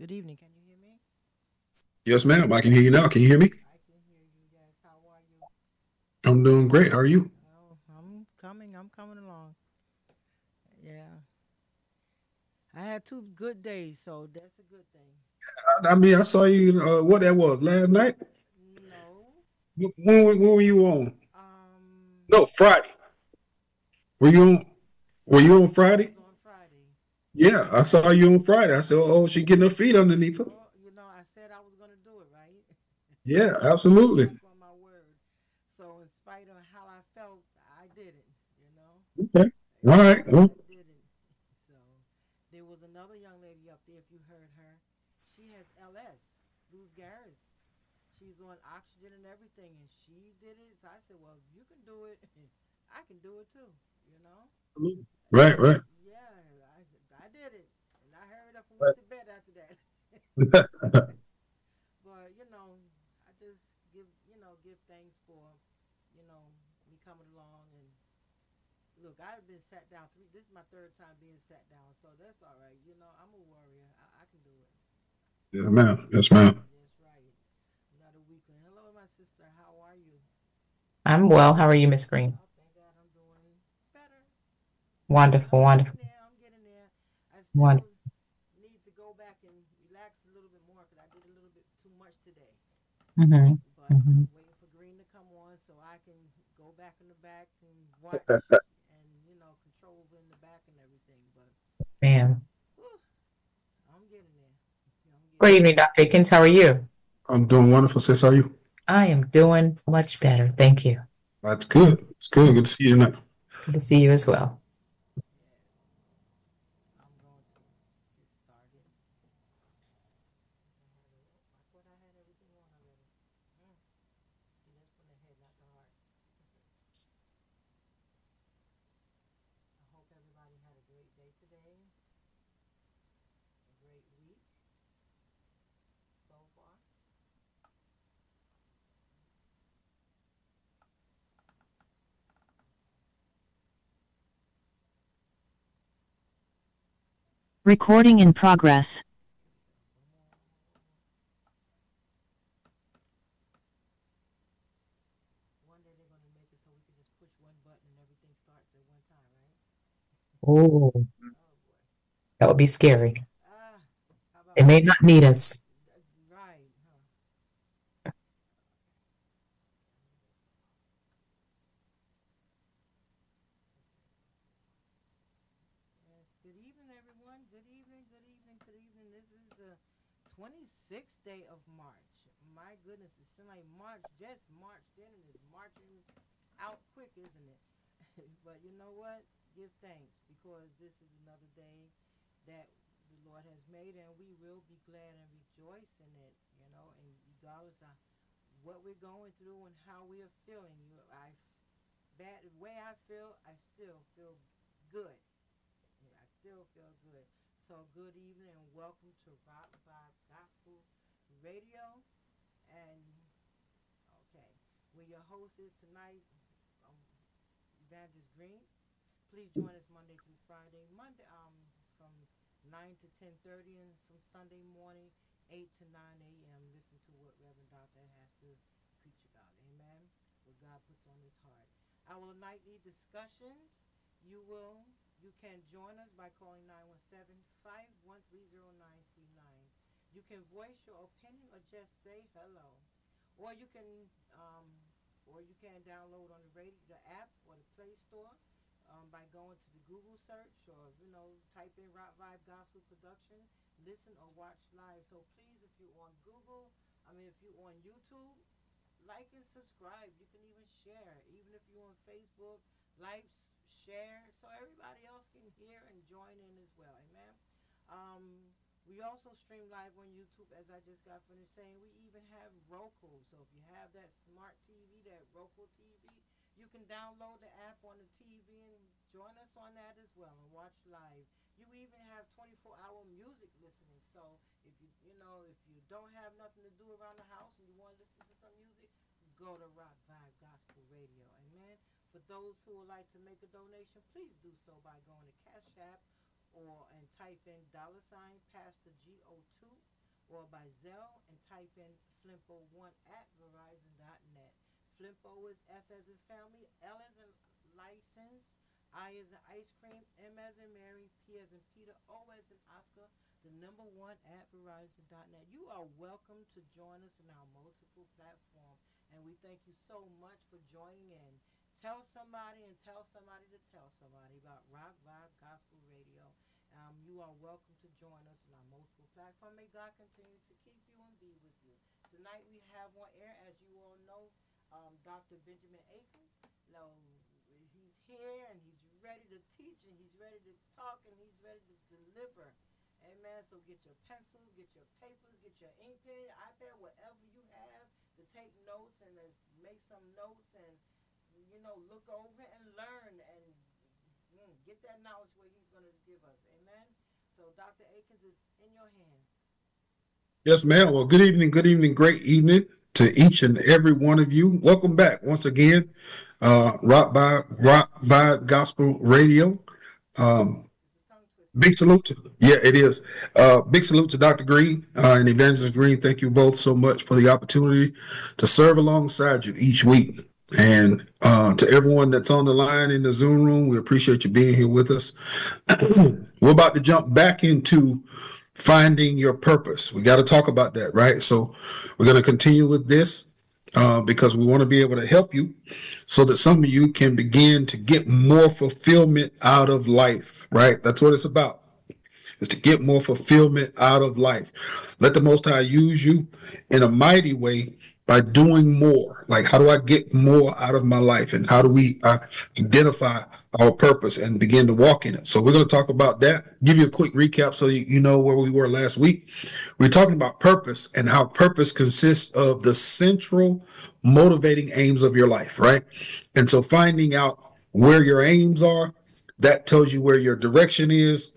Good evening. Can you hear me? Yes, ma'am. I can hear you now. Can you hear me? I can hear you. Yes. How are you? I'm doing great. How are you? Oh, I'm coming. I'm coming along. Yeah. I had two good days, so that's a good thing. I saw you. What that was last night? No. When were you on? Um. No, Friday. Were you on? Were you on I Friday? was on Friday. Yeah, I saw you on Friday. I said, "Oh, she getting her feet underneath her." Oh, I said I was gonna do it, right? Yeah, I came absolutely. back on my word. So, in spite of how I felt, I did it. You know. Okay. All Yeah, right. Well, I did it. So, there was another young lady up there. If you heard her, she has LS, Luz Garris. She's on oxygen and everything, and she did it. So I said, "Well, if you can do it, I can do it too." You know? right, right. Yeah, I did it, and I hurried up and went to bed after that. But I just give thanks for me coming along and look. I've been sat down three. This is my third time being sat down, so that's all right. I'm a warrior. I can do it. Yes, ma'am. Yes, ma'am. That's right. Not a weakling. Hello, my sister. How are you? I'm well. How are you, Miss Green? Oh, thank God I'm doing better. Wonderful, I'm wonderful, getting there. I'm getting there. I wonderful. still need to go back and relax a little bit more because I did a little bit too much today. Hmm. But Hmm. I'm waiting for Green to come on so I can go back in the back and watch and control over in the back and everything. But Man. whew, I'm getting there. I'm Good getting evening, there. Dr. Akins. How are you? I'm doing wonderful, sis. How are you? I am doing much better. Thank you. That's good. It's good. Good to see you tonight. Good to see you as well. Yes, I'm going to get started. I thought I had everything on already. Mm. See, that's from the head, not the heart. I hope everybody had a great day today, a great week so far. Recording in progress. Here we go. One more, one more, one more. One day they're gonna make it so we can just push one button and everything starts at one time, right? Oh, Oh boy. that would be scary. Ah, how They about may that? not need us. Right, huh? Yes. Good evening, everyone. Good evening. Good evening. Good evening. This is the 26th day of March. My goodness, it seems like March just marched in and is marching out quick, isn't it? But you know what? Give thanks because this is another day that the Lord has made, and we will be glad and rejoice in it. And regardless of what we're going through and how we are feeling, bad the way I feel, I still feel good. Yeah, I still feel good. So good evening and welcome to Rock Vibe Gospel Radio. And okay, where your host is tonight, um, Evangelist Green. Please join us Monday through Friday. Monday from 9 to 10:30, and from Sunday morning 8 to 9 a.m. Listen to what Reverend Doctor has to preach about. Amen. What God puts on His heart. Our nightly discussions. You can join us by calling 917-513-0939. You can voice your opinion or just say hello. Or you can um, download on the radio the app or the Play Store by going to the Google search or type in Rock Vibe Gospel Production, listen or watch live. So please, if you're on Google, if you're on YouTube, like and subscribe. You can even share, even if you're on Facebook, like, share, so everybody else can hear and join in as well. Amen. Um, we also stream live on YouTube, as I just got finished saying. We even have Roku. So if you have that smart TV, that Roku TV, you can download the app on the TV and join us on that as well and watch live. You even have 24-hour music listening. So if you don't have nothing to do around the house and you want to listen to some music, go to Rock Vibe Gospel Radio. Amen. For those who would like to make a donation, please do so by going to Cash App or and type in dollar sign Pastor GO2. or by Zelle and type in Flimpo1 at Verizon.net. Flimpo is F as in family, L as in license, I as in ice cream, M as in Mary, P as in Peter, O as in Oscar, the number one at Verizon.net. You are welcome to join us in our multiple platform, and we thank you so much for joining in. Tell somebody and tell somebody to tell somebody about Rock Vibe Gospel Radio. You are welcome to join us in our multiple platform. May God continue to keep you and be with you. Tonight we have on air, as you all know, Dr. Benjamin Akins. Now, he's here and he's ready to teach and he's ready to talk and he's ready to deliver. Amen. So get your pencils, get your papers, get your ink pen, iPad, whatever you have to take notes and let's make some notes and look over and learn and get that knowledge where he's going to give us. Amen. So Dr. Akins is in your hands. Yes, ma'am. Well, good evening, great evening to each and every one of you. Welcome back once again, Rock Vibe Gospel Radio. Big salute to, yeah, it is. Big salute to Dr. Green and Evangelist Green. Thank you both so much for the opportunity to serve alongside you each week. And to everyone that's on the line in the Zoom room, we appreciate you being here with us. We're about to jump back into finding your purpose. We got to talk about that, right? So we're going to continue with this because we want to be able to help you so that some of you can begin to get more fulfillment out of life, right? That's what it's about, is to get more fulfillment out of life. Let the Most High use you in a mighty way by doing more. Like, how do I get more out of my life? And how do we identify our purpose and begin to walk in it? So we're going to talk about that. Give you a quick recap so you know where we were last week. We're talking about purpose and how purpose consists of the central motivating aims of your life, right? And so finding out where your aims are, that tells you where your direction is.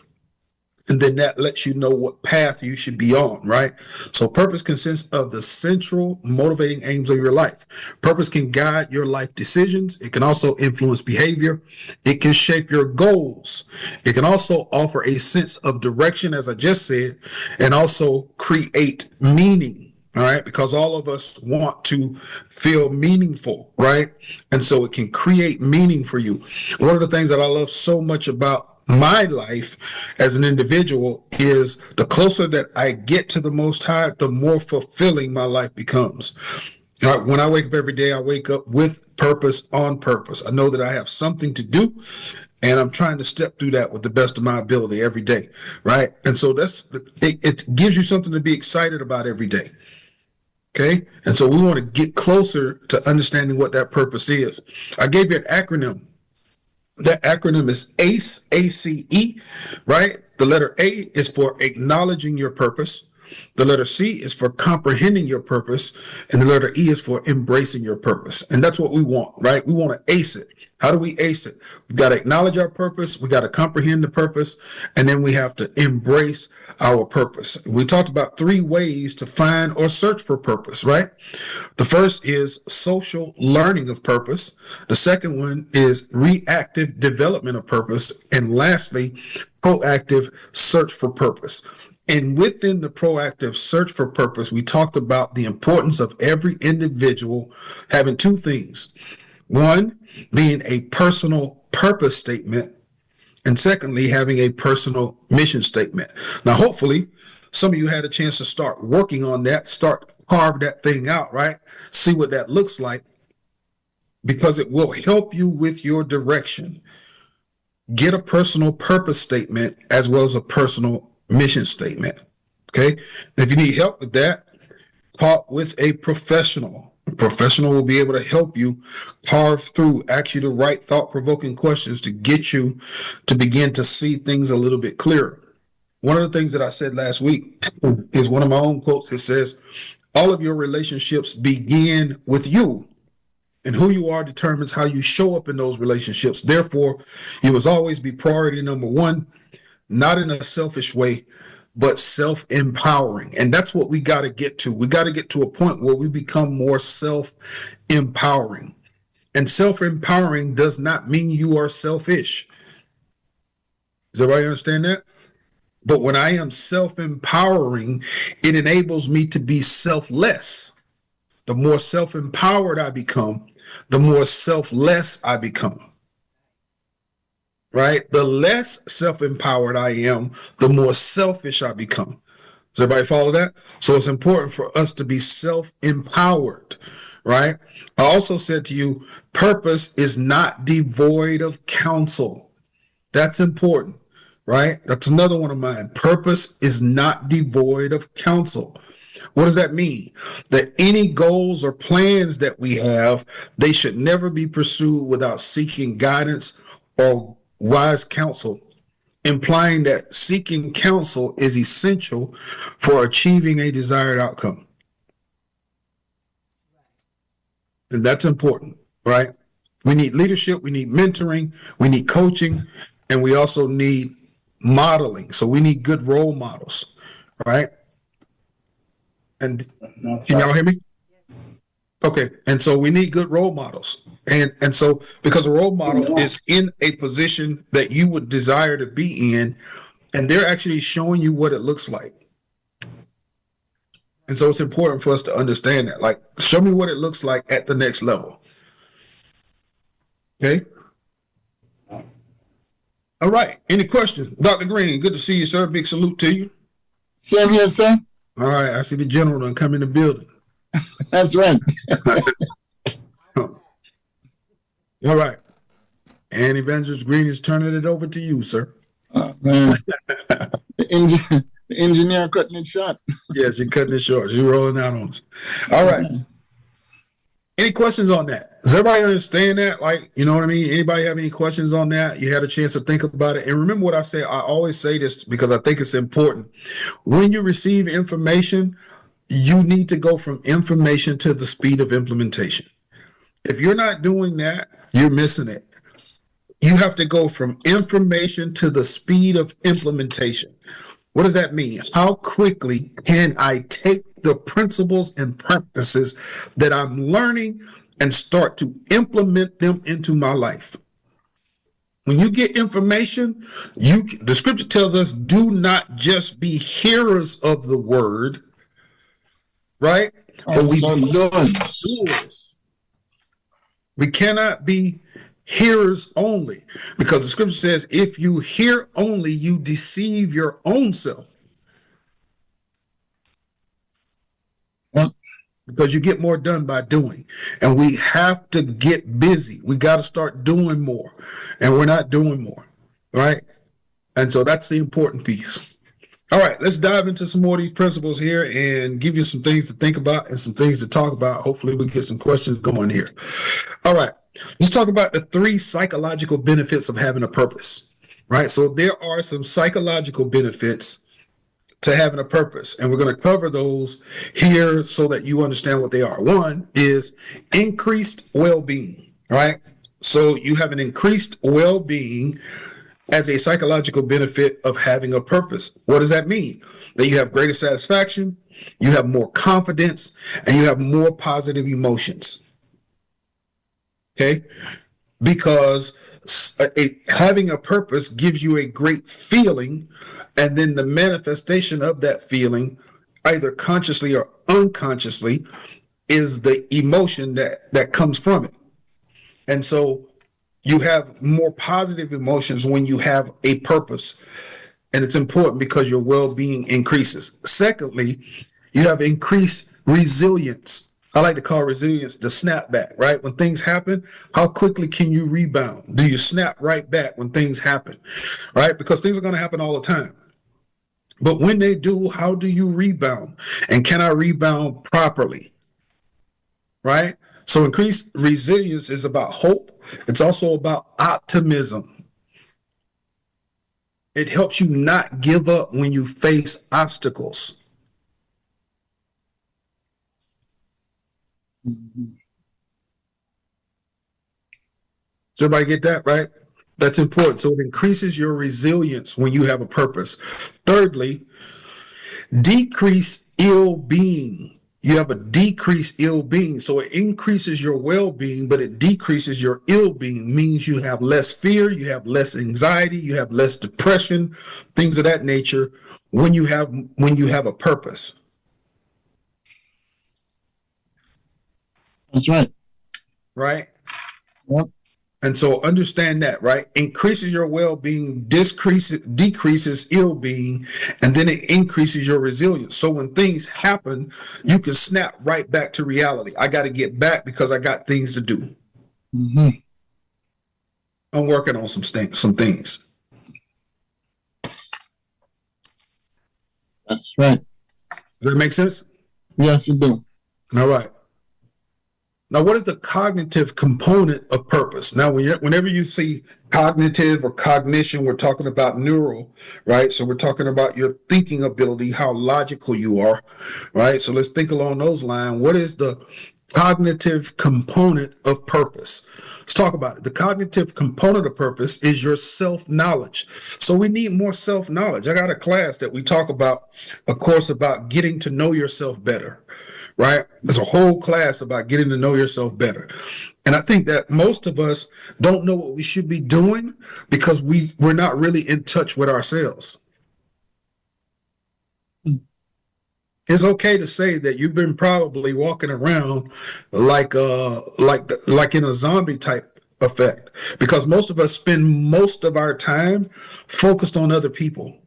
And then that lets you know what path you should be on, right? So purpose consists of the central motivating aims of your life. Purpose can guide your life decisions. It can also influence behavior. It can shape your goals. It can also offer a sense of direction, as I just said, and also create meaning. All right, because all of us want to feel meaningful, right? And so it can create meaning for you. One of the things that I love so much about my life as an individual is the closer that I get to the Most High, the more fulfilling my life becomes. When I wake up every day, I wake up with purpose, on purpose. I know that I have something to do, and I'm trying to step through that with the best of my ability every day, right? And so it gives you something to be excited about every day. Okay. And so we want to get closer to understanding what that purpose is. I gave you an acronym. That acronym is ACE, A-C-E, right? The letter A is for acknowledging your purpose. The letter C is for comprehending your purpose. And the letter E is for embracing your purpose. And that's what we want, right? We want to ace it. How do we ace it? We've got to acknowledge our purpose. We got to comprehend the purpose. And then we have to embrace our purpose. We talked about 3 ways to find or search for purpose, right? The first is social learning of purpose. The second one is reactive development of purpose. And lastly, proactive search for purpose. And within the proactive search for purpose, we talked about the importance of every individual having 2 things. One, being a personal purpose statement. And secondly, having a personal mission statement. Now, hopefully, some of you had a chance to start working on that, start carve that thing out, right? See what that looks like, because it will help you with your direction. Get a personal purpose statement as well as a personal mission statement. Okay. And if you need help with that, talk with a professional. A professional will be able to help you carve through, ask you the right thought-provoking questions to get you to begin to see things a little bit clearer. One of the things that I said last week is one of my own quotes. It says, all of your relationships begin with you, and who you are determines how you show up in those relationships. Therefore, you must always be priority number 1, not in a selfish way, but self-empowering. And that's what we got to get to. We got to get to a point where we become more self-empowering. And self-empowering does not mean you are selfish. Does everybody understand that? But when I am self-empowering, it enables me to be selfless. The more self-empowered I become, the more selfless I become. Right? The less self-empowered I am, the more selfish I become. Does everybody follow that? So it's important for us to be self-empowered, right? I also said to you, purpose is not devoid of counsel. That's important, right? That's another one of mine. Purpose is not devoid of counsel. What does that mean? That any goals or plans that we have, they should never be pursued without seeking guidance or wise counsel, implying that seeking counsel is essential for achieving a desired outcome. And that's important, right? We need leadership, we need mentoring, we need coaching, and we also need modeling. So we need good role models, right? And can y'all hear me? Okay, and so we need good role models. And so because a role model is in a position that you would desire to be in, and they're actually showing you what it looks like. And so it's important for us to understand that. Like, show me what it looks like at the next level. Okay? All right. Any questions? Dr. Green, good to see you, sir. Big salute to you. Same here, sir. All right. I see the general done come in the building. That's right. All right. And Evangelist Green is turning it over to you, sir. Man. The engineer cutting it short. Yes, you're cutting it short. You're rolling out on us. All right. Any questions on that? Does everybody understand that? Like, you know what I mean? Anybody have any questions on that? You had a chance to think about it. And remember what I say. I always say this because I think it's important. When you receive information, you need to go from information to the speed of implementation. If you're not doing that, you're missing it. You have to go from information to the speed of implementation. What does that mean? How quickly can I take the principles and practices that I'm learning and start to implement them into my life? When you get information, the scripture tells us, do not just be hearers of the word, right? But we doers. We cannot be hearers only, because the scripture says, if you hear only, you deceive your own self. Yep. Because you get more done by doing. And we have to get busy. We got to start doing more. And we're not doing more, right? And so that's the important piece. All right, let's dive into some more of these principles here and give you some things to think about and some things to talk about. Hopefully we get some questions going here. All right, let's talk about the 3 psychological benefits of having a purpose, right? So there are some psychological benefits to having a purpose, and we're going to cover those here so that you understand what they are. One is increased well-being, right? So you have an increased well-being as a psychological benefit of having a purpose. What does that mean? That you have greater satisfaction, you have more confidence, and you have more positive emotions. Okay? Because having a purpose gives you a great feeling, and then the manifestation of that feeling, either consciously or unconsciously, is the emotion that comes from it. And so you have more positive emotions when you have a purpose, and it's important because your well-being increases. Secondly, you have increased resilience. I like to call resilience the snapback, right? When things happen, how quickly can you rebound? Do you snap right back when things happen, right? Because things are going to happen all the time. But when they do, how do you rebound? And can I rebound properly, right? So increased resilience is about hope. It's also about optimism. It helps you not give up when you face obstacles. Mm-hmm. Does everybody get that, right? That's important. So it increases your resilience when you have a purpose. Thirdly, decrease ill-being. you have a decreased ill-being. So it increases your well-being, but it decreases your ill-being, means you have less fear, you have less anxiety, you have less depression, things of that nature when you have a purpose. That's right. Right? Yep. And so understand that, right? Increases your well-being, decreases ill-being, and then it increases your resilience. So when things happen, you can snap right back to reality. I got to get back because I got things to do. Mm-hmm. I'm working on some things. That's right. Does that make sense? Yes, you do. All right. Now, what is the cognitive component of purpose? Now, whenever you see cognitive or cognition, we're talking about neural, right? So we're talking about your thinking ability, how logical you are, right? So let's think along those lines. What is the cognitive component of purpose? Let's talk about it. The cognitive component of purpose is your self-knowledge. So we need more self-knowledge. I got a class that we talk about, a course about getting to know yourself better. Right? There's a whole class about getting to know yourself better. And I think that most of us don't know what we should be doing because we're not really in touch with ourselves. It's okay to say that you've been probably walking around like in a zombie type effect, because most of us spend most of our time focused on other people.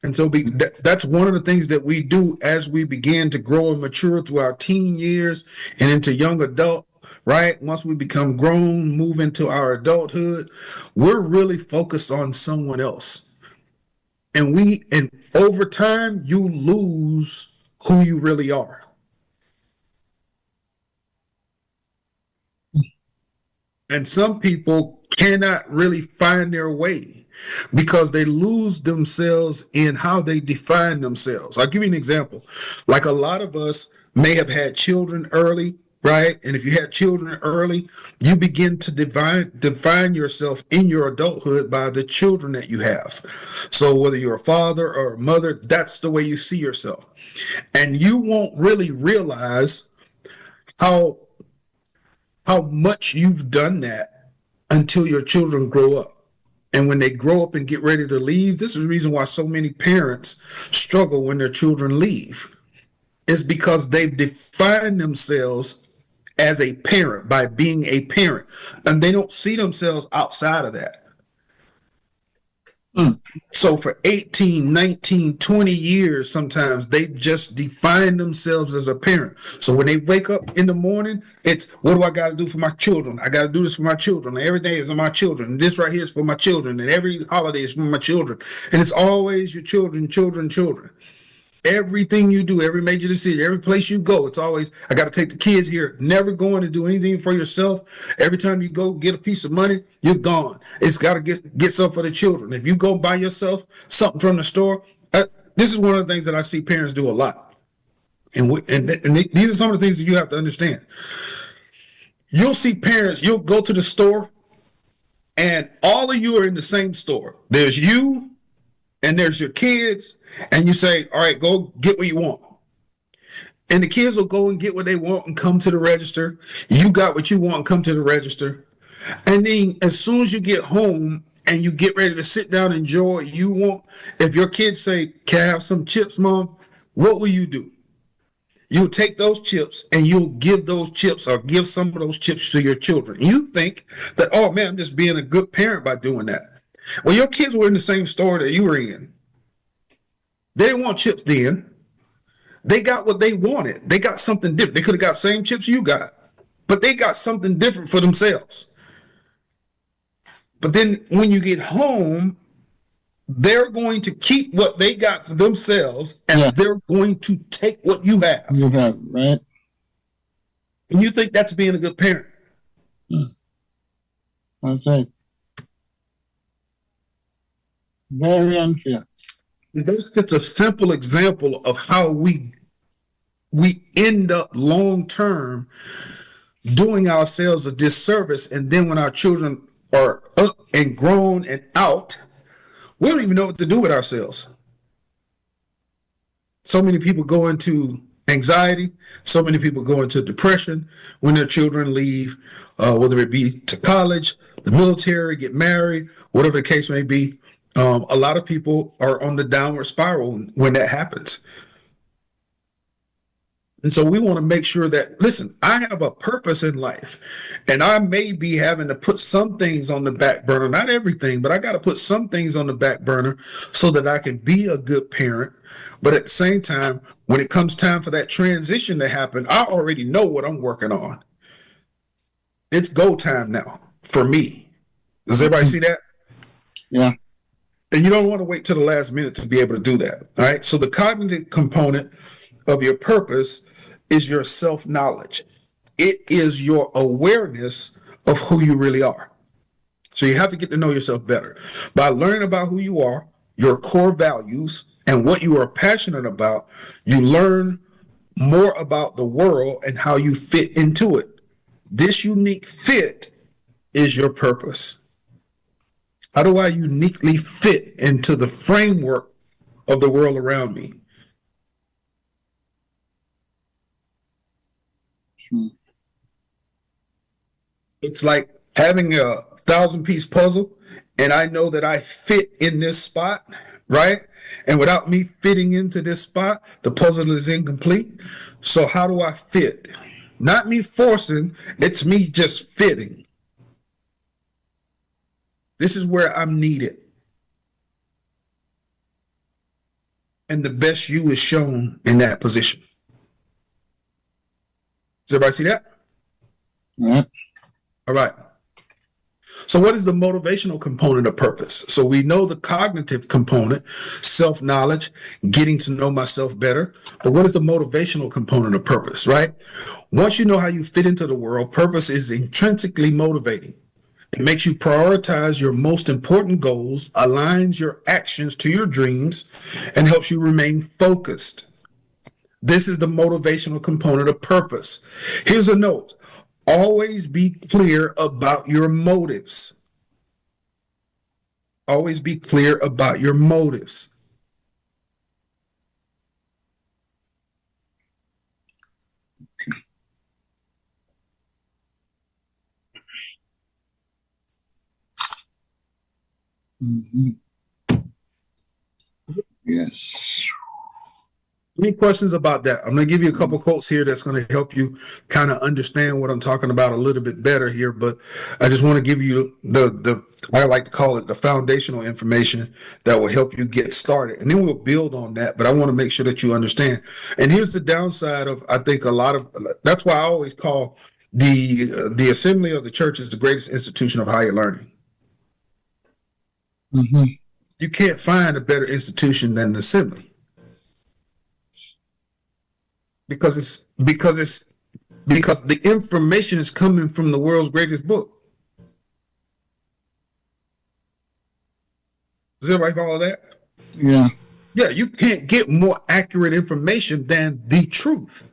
And so that's one of the things that we do as we begin to grow and mature through our teen years and into young adult, right? Once we become grown, move into our adulthood, we're really focused on someone else. And over time, you lose who you really are. And some people cannot really find their way because they lose themselves in how they define themselves. I'll give you an example. Like a lot of us may have had children early, right? And if you had children early, you begin to define yourself in your adulthood by the children that you have. So whether you're a father or a mother, that's the way you see yourself. And you won't really realize how much you've done that until your children grow up. And when they grow up and get ready to leave, this is the reason why so many parents struggle when their children leave. It's because they've defined themselves as a parent by being a parent, and they don't see themselves outside of that. So for 18, 19, 20 years, sometimes they just define themselves as a parent. So when they wake up in the morning, it's, what do I got to do for my children? I got to do this for my children. Every day is for my children. This right here is for my children. And every holiday is for my children. And it's always your children, children, children. Everything you do, every major decision, every place you go, it's always, I got to take the kids here. Never going to do anything for yourself. Every time you go get a piece of money, you're gone. It's got to get something for the children. If you go buy yourself something from the store, this is one of the things that I see parents do a lot. And these are some of the things that you have to understand. You'll see parents, you'll go to the store and all of you are in the same store. There's you and there's your kids, and you say, all right, go get what you want. And the kids will go and get what they want and come to the register. You got what you want and come to the register. And then as soon as you get home and you get ready to sit down and enjoy, if your kids say, can I have some chips, Mom? What will you do? You'll take those chips and you'll give those chips or give some of those chips to your children. You think that, oh man, I'm just being a good parent by doing that. Well, your kids were in the same store that you were in. They didn't want chips then. They got what they wanted. They got something different. They could have got the same chips you got, but they got something different for themselves. But then when you get home, they're going to keep what they got for themselves, and they're going to take what you have. You have, right? And you think that's being a good parent. That's right. Very unfair. That's just a simple example of how we end up long term doing ourselves a disservice, and then when our children are up and grown and out, we don't even know what to do with ourselves. So many people go into anxiety. So many people go into depression when their children leave, whether it be to college, the military, get married, whatever the case may be. A lot of people are on the downward spiral when that happens. And so we want to make sure that, listen, I have a purpose in life, and I may be having to put some things on the back burner, not everything, but I got to put some things on the back burner so that I can be a good parent. But at the same time, when it comes time for that transition to happen, I already know what I'm working on. It's go time now for me. Does everybody see that? Yeah. And you don't want to wait till the last minute to be able to do that. All right. So the cognitive component of your purpose is your self-knowledge. It is your awareness of who you really are. So you have to get to know yourself better by learning about who you are, your core values, and what you are passionate about. You learn more about the world and how you fit into it. This unique fit is your purpose. How do I uniquely fit into the framework of the world around me? It's like having a 1,000-piece puzzle, and I know that I fit in this spot, right? And without me fitting into this spot, the puzzle is incomplete. So how do I fit? Not me forcing, it's me just fitting. This is where I'm needed. And the best you is shown in that position. Does everybody see that? Yeah. All right. So what is the motivational component of purpose? So we know the cognitive component, self-knowledge, getting to know myself better. But what is the motivational component of purpose, right? Once you know how you fit into the world, purpose is intrinsically motivating. It makes you prioritize your most important goals, aligns your actions to your dreams, and helps you remain focused. This is the motivational component of purpose. Here's a note. Always be clear about your motives. Always be clear about your motives. Yes. Any questions about that? I'm going to give you a couple quotes here that's going to help you kind of understand what I'm talking about a little bit better here. But I just want to give you the I like to call it the foundational information that will help you get started. And then we'll build on that. But I want to make sure that you understand. And here's the downside of, I think that's why I always call the assembly of the church is the greatest institution of higher learning. Mm-hmm. You can't find a better institution than the assembly. Because the information is coming from the world's greatest book. Does everybody follow that? Yeah. Yeah, you can't get more accurate information than the truth.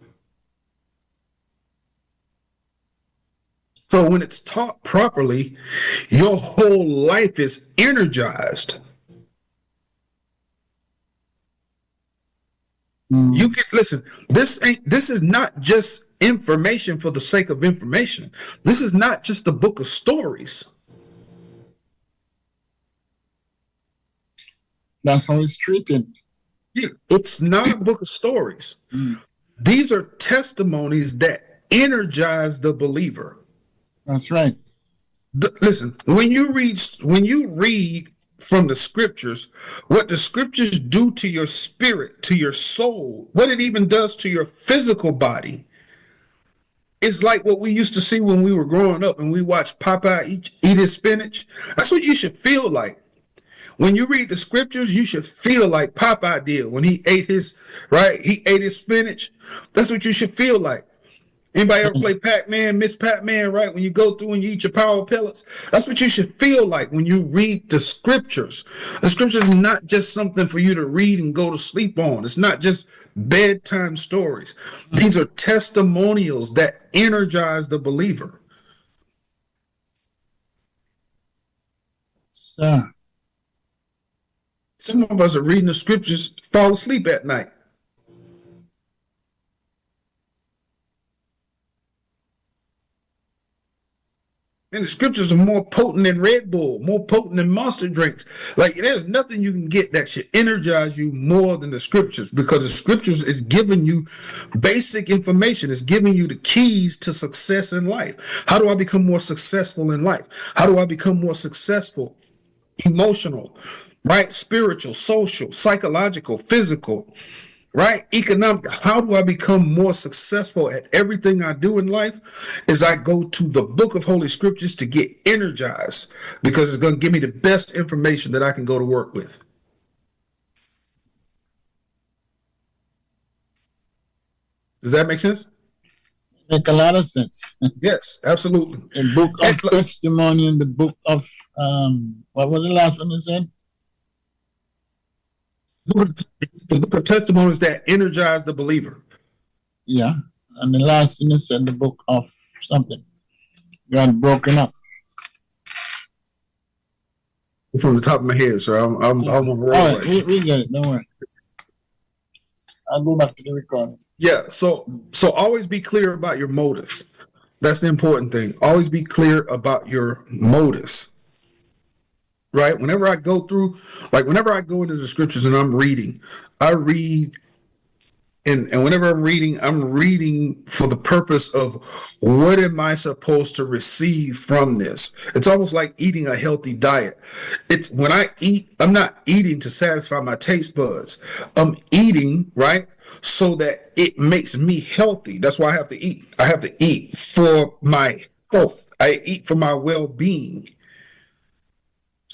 So when it's taught properly, your whole life is energized. You can listen. This is not just information for the sake of information. This is not just a book of stories. That's how it's treated. Yeah, it's not a book of stories. These are testimonies that energize the believer. That's right. Listen, when you read from the scriptures, what the scriptures do to your spirit, to your soul, what it even does to your physical body, is like what we used to see when we were growing up and we watched Popeye eat his spinach. That's what you should feel like. When you read the scriptures, you should feel like Popeye did when he ate his spinach. That's what you should feel like. Anybody ever play Pac-Man, Miss Pac-Man, right? When you go through and you eat your power pellets, that's what you should feel like when you read the scriptures. The scriptures is not just something for you to read and go to sleep on. It's not just bedtime stories. These are testimonials that energize the believer. So, Some of us are reading the scriptures, fall asleep at night. And the scriptures are more potent than Red Bull, more potent than Monster drinks. Like, there's nothing you can get that should energize you more than the scriptures, because the scriptures is giving you basic information. It's giving you the keys to success in life. How do I become more successful in life? How do I become more successful? Emotional, right? Spiritual, social, psychological, physical, right? Economic. How do I become more successful at everything I do in life? Is I go to the book of Holy Scriptures to get energized, because it's going to give me the best information that I can go to work with. Does that make sense? Make a lot of sense. Yes, absolutely. The book of testimony and the book of what was the last one you said? The book of testimonies that energize the believer. Yeah. And the last thing you said, the book of something. Got broken up. From the top of my head, so I'm on the roll. All right, we get it. Don't worry. I'll go back to the recording. Yeah, so always be clear about your motives. That's the important thing. Always be clear about your motives. Right? Whenever I go into the scriptures and I'm reading, I read, and whenever I'm reading for the purpose of what am I supposed to receive from this? It's almost like eating a healthy diet. It's when I eat, I'm not eating to satisfy my taste buds. I'm eating, right, so that it makes me healthy. That's why I have to eat. I have to eat for my health. I eat for my well-being.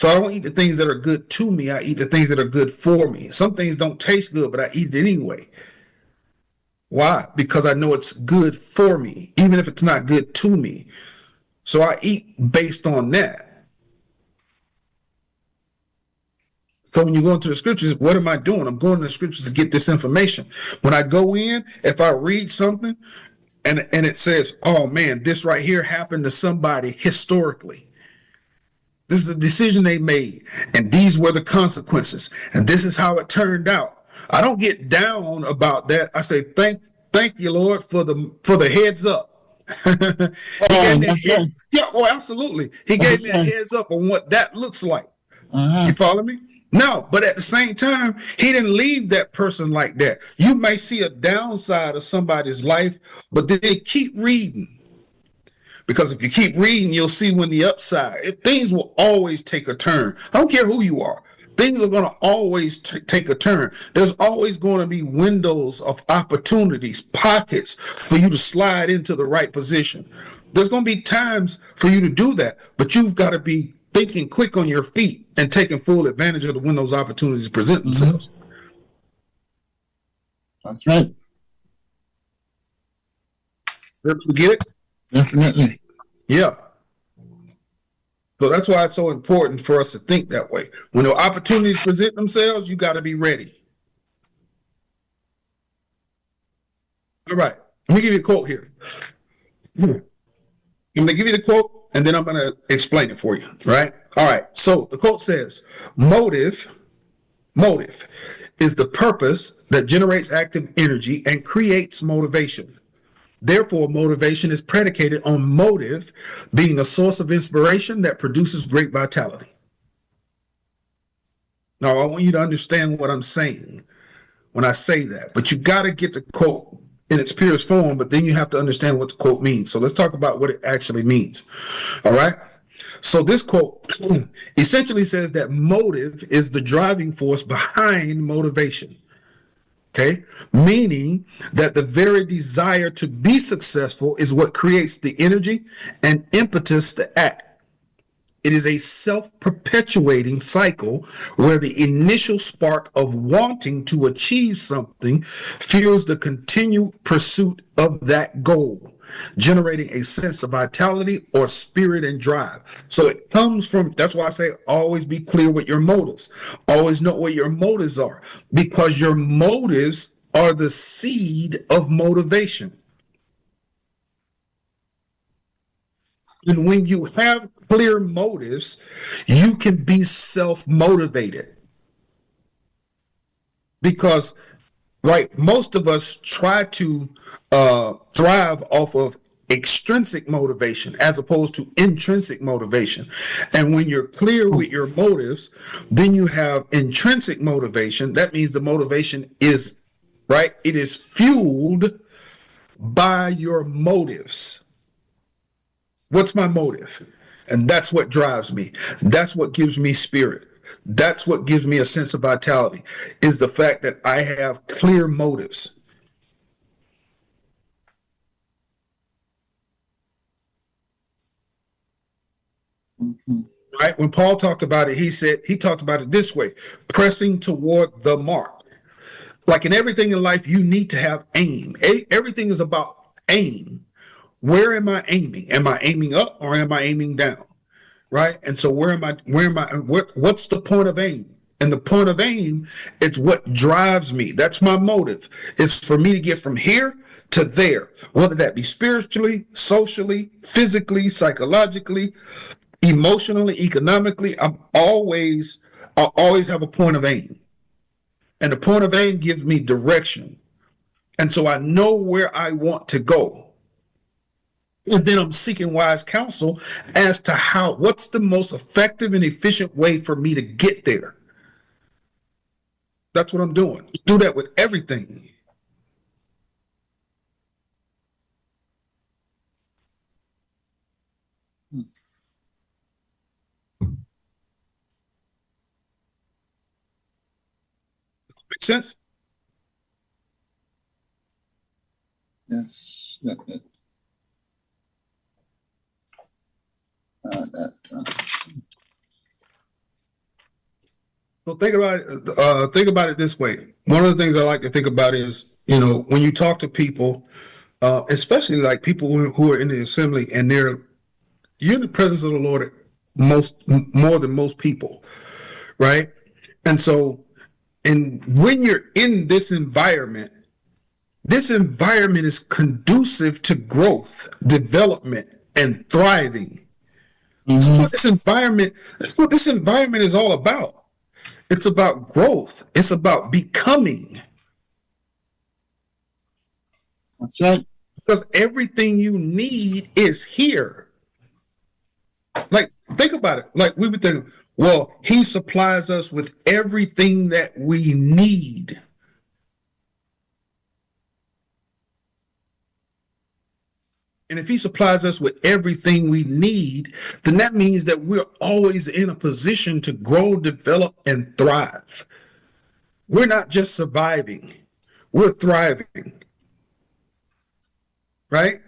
So I don't eat the things that are good to me. I eat the things that are good for me. Some things don't taste good, but I eat it anyway. Why? Because I know it's good for me, even if it's not good to me. So I eat based on that. So when you go into the scriptures, what am I doing? I'm going to the scriptures to get this information. When I go in, if I read something and it says, oh man, this right here happened to somebody historically. This is a decision they made, and these were the consequences, and this is how it turned out. I don't get down about that. I say, thank you, Lord, for the heads up. Yeah, oh, absolutely. He gave me a heads up on what that looks like. You follow me? No, but at the same time, he didn't leave that person like that. You may see a downside of somebody's life, but then keep reading. Because if you keep reading, you'll see when the upside, things will always take a turn. I don't care who you are. Things are going to always take a turn. There's always going to be windows of opportunities, pockets for you to slide into the right position. There's going to be times for you to do that, but you've got to be thinking quick on your feet and taking full advantage of when those opportunities present themselves. That's right. You get it? Definitely. Yeah. So that's why it's so important for us to think that way. When the opportunities present themselves, you got to be ready. All right. Let me give you a quote here. I'm going to give you the quote, and then I'm going to explain it for you. Right? All right. So the quote says, motive is the purpose that generates active energy and creates motivation. Therefore, motivation is predicated on motive being a source of inspiration that produces great vitality. Now, I want you to understand what I'm saying when I say that, but you got to get the quote in its purest form, but then you have to understand what the quote means. So let's talk about what it actually means. All right. So this quote essentially says that motive is the driving force behind motivation. Okay, meaning that the very desire to be successful is what creates the energy and impetus to act. It is a self-perpetuating cycle where the initial spark of wanting to achieve something fuels the continued pursuit of that goal, generating a sense of vitality or spirit and drive. So it comes from, that's why I say always be clear with your motives. Always know what your motives are, because your motives are the seed of motivation. And when you have clear motives, you can be self-motivated. Because, right, most of us try to thrive off of extrinsic motivation as opposed to intrinsic motivation. And when you're clear with your motives, then you have intrinsic motivation. That means the motivation is right. It is fueled by your motives. What's my motive? And that's what drives me. That's what gives me spirit. That's what gives me a sense of vitality, is the fact that I have clear motives. Mm-hmm. Right? When Paul talked about it, he talked about it this way: pressing toward the mark. Like in everything in life, you need to have aim. Everything is about aim. Where am I aiming? Am I aiming up or am I aiming down? Right? And so what's the point of aim? And the point of aim, it's what drives me. That's my motive. It's for me to get from here to there, whether that be spiritually, socially, physically, psychologically, emotionally, economically. I'll always have a point of aim. And the point of aim gives me direction. And so I know where I want to go. And then I'm seeking wise counsel as to what's the most effective and efficient way for me to get there. That's what I'm doing. Do that with everything. Make sense? Yes. So think about it this way. One of the things I like to think about is, when you talk to people, especially like people who are in the assembly, and you're in the presence of the Lord more than most people, right? And so, when you're in this environment is conducive to growth, development, and thriving. Mm-hmm. That's what this environment is all about. It's about growth. It's about becoming. That's right. Because everything you need is here. Like, think about it. Like, we would think, well, he supplies us with everything that we need. And if he supplies us with everything we need, then that means that we're always in a position to grow, develop, and thrive. We're not just surviving, we're thriving. Right?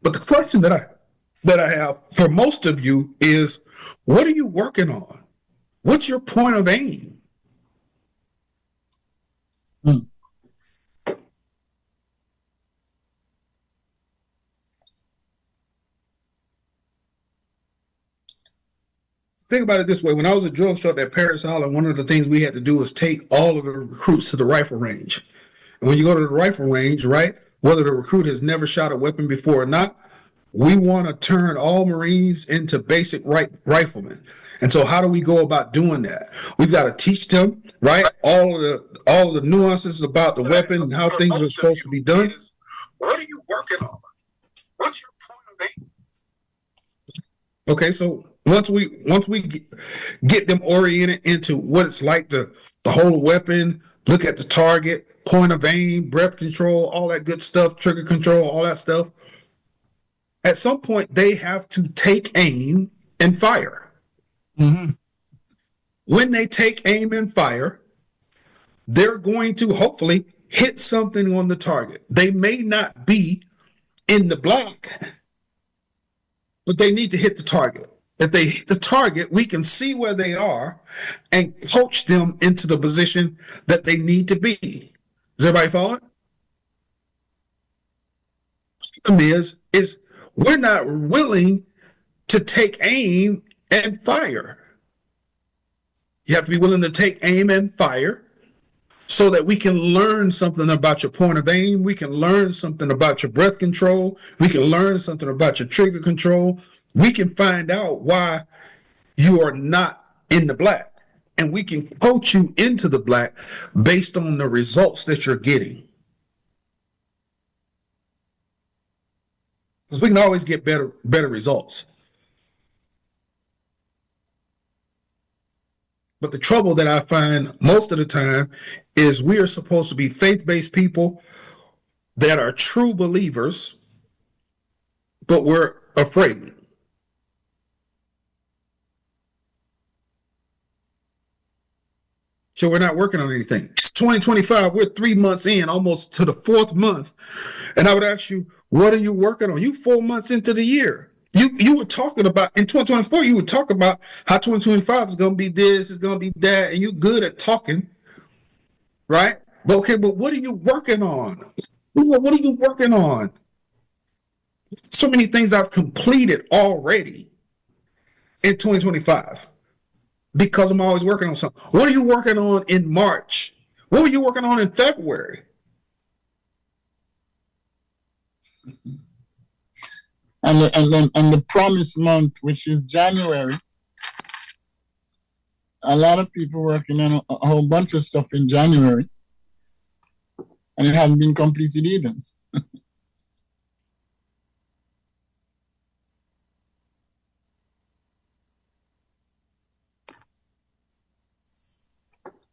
But the question that I have for most of you is, what are you working on? What's your point of aim? Think about it this way. When I was a drill instructor at Paris Island, one of the things we had to do was take all of the recruits to the rifle range. And when you go to the rifle range, right, whether the recruit has never shot a weapon before or not, we want to turn all Marines into basic riflemen. And so how do we go about doing that? We've got to teach them, right, all of the nuances about the weapon and how things are supposed to be done. What are you working on? What's your point of aim? Okay, so once we get them oriented into what it's like to hold a weapon, look at the target, point of aim, breath control, all that good stuff, trigger control, all that stuff, at some point they have to take aim and fire. Mm-hmm. When they take aim and fire, they're going to hopefully hit something on the target. They may not be in the black, but they need to hit the target. If they hit the target, we can see where they are and coach them into the position that they need to be. Is everybody following? The problem is we're not willing to take aim and fire. You have to be willing to take aim and fire so that we can learn something about your point of aim. We can learn something about your breath control. We can learn something about your trigger control. We can find out why you are not in the black, and we can coach you into the black based on the results that you're getting. because we can always get better results. But the trouble that I find most of the time is we are supposed to be faith-based people that are true believers, but we're afraid. So we're not working on anything. It's 2025. We're 3 months in, almost to the 4th month. And I would ask you, what are you working on? You 4 months into the year. You were talking about, in 2024, you would talk about how 2025 is going to be this, is going to be that, and you're good at talking, right? But okay, but what are you working on? What are you working on? So many things I've completed already in 2025 because I'm always working on something. What are you working on in March? What were you working on in February? And the promised month, which is January, a lot of people working on a whole bunch of stuff in January, and it hasn't been completed either.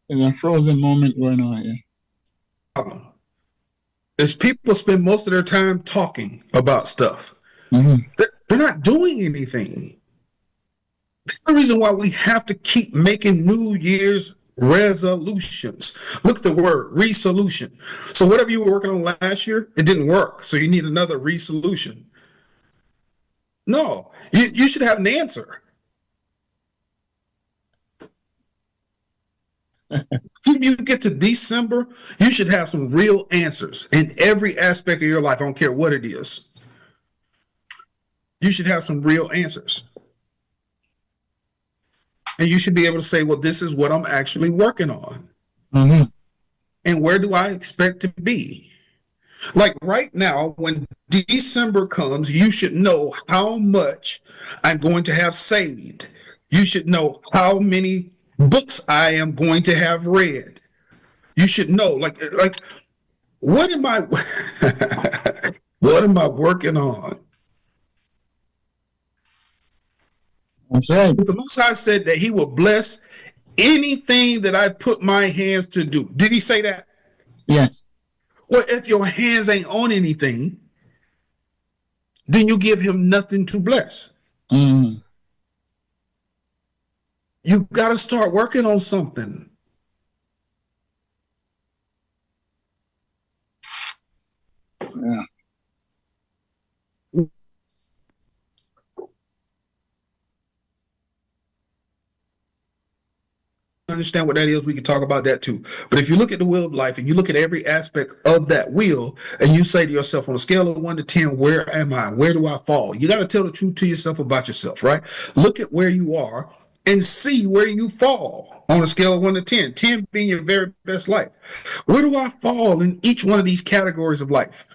There's a frozen moment going on here. Is people spend most of their time talking about stuff. Mm-hmm. They're not doing anything. It's the reason why we have to keep making New Year's resolutions. Look at the word resolution. So whatever you were working on last year, it didn't work. So you need another resolution. No, you should have an answer. If you get to December, you should have some real answers in every aspect of your life. I don't care what it is. You should have some real answers. And you should be able to say, well, this is what I'm actually working on. Mm-hmm. And where do I expect to be? Like right now, when December comes, you should know how much I'm going to have saved. You should know how many books I am going to have read. You should know, like, what am I, what am I working on? That's right. The Most High said that he will bless anything that I put my hands to do. Did he say that? Yes. Well, if your hands ain't on anything, then you give him nothing to bless. Mm. You got to start working on something. Yeah. Understand what that is, we can talk about that too. But if you look at the wheel of life and you look at every aspect of that wheel and you say to yourself, on a scale of 1 to 10, where am I? Where do I fall? You got to tell the truth to yourself about yourself, right? Look at where you are and see where you fall on a scale of 1 to 10, 10 being your very best life. Where do I fall in each one of these categories of life?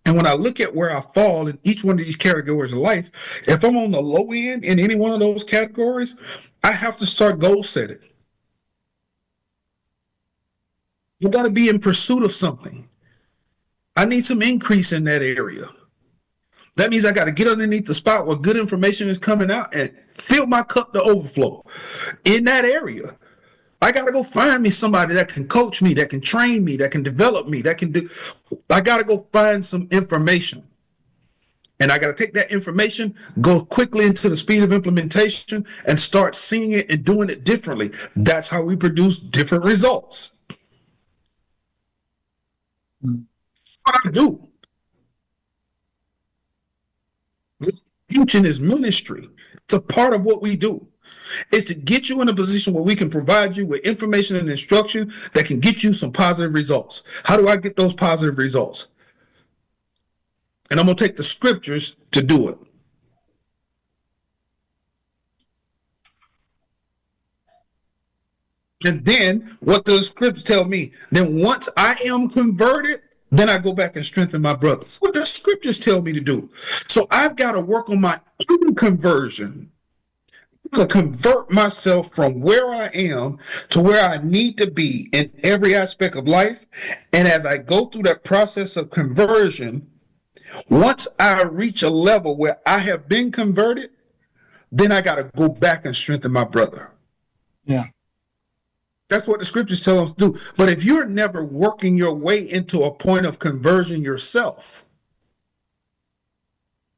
And when I look at where I fall in each one of these categories of life, if I'm on the low end in any one of those categories, I have to start goal setting. You got to be in pursuit of something. I need some increase in that area. That means I got to get underneath the spot where good information is coming out and fill my cup to overflow in that area. I got to go find me somebody that can coach me, that can train me, that can develop me, that can do. I got to go find some information. And I got to take that information, go quickly into the speed of implementation and start seeing it and doing it differently. That's how we produce different results. What I do. Teaching is ministry. It's a part of what we do. It's to get you in a position where we can provide you with information and instruction that can get you some positive results. How do I get those positive results? And I'm going to take the scriptures to do it. And then what does the scripture tell me? Then once I am converted, then I go back and strengthen my brothers. That's what the scriptures tell me to do. So I've got to work on my own conversion. I'm going to convert myself from where I am to where I need to be in every aspect of life. And as I go through that process of conversion, Once I reach a level where I have been converted, then I got to go back and strengthen my brother. Yeah. That's what the scriptures tell us to do. But if you're never working your way into a point of conversion yourself,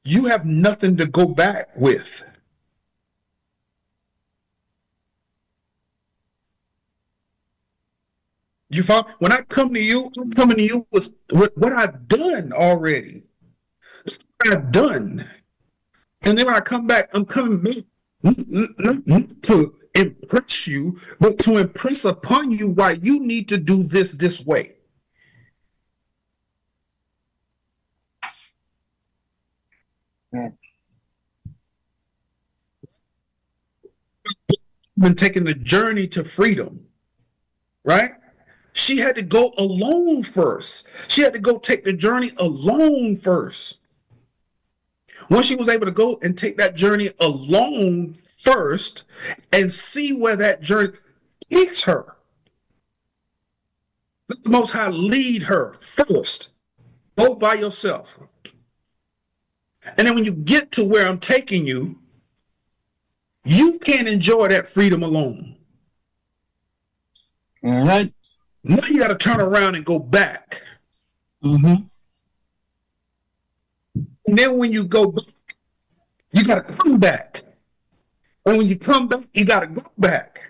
you have nothing to go back with. You follow? When I come to you, I'm coming to you with what I've done already. What I've done. And then when I come back, I'm coming back to impress you, but to impress upon you why you need to do this way. Yeah. Been taking the journey to freedom, right? She had to go alone first. She had to go take the journey alone first. Once she was able to go and take that journey alone first and see where that journey takes her, let the Most High lead her first. Go by yourself. And then when you get to where I'm taking you, you can't enjoy that freedom alone. All right. Now you got to turn around and go back. Mm-hmm. And then when you go back, you got to come back. And when you come back, you got to go back.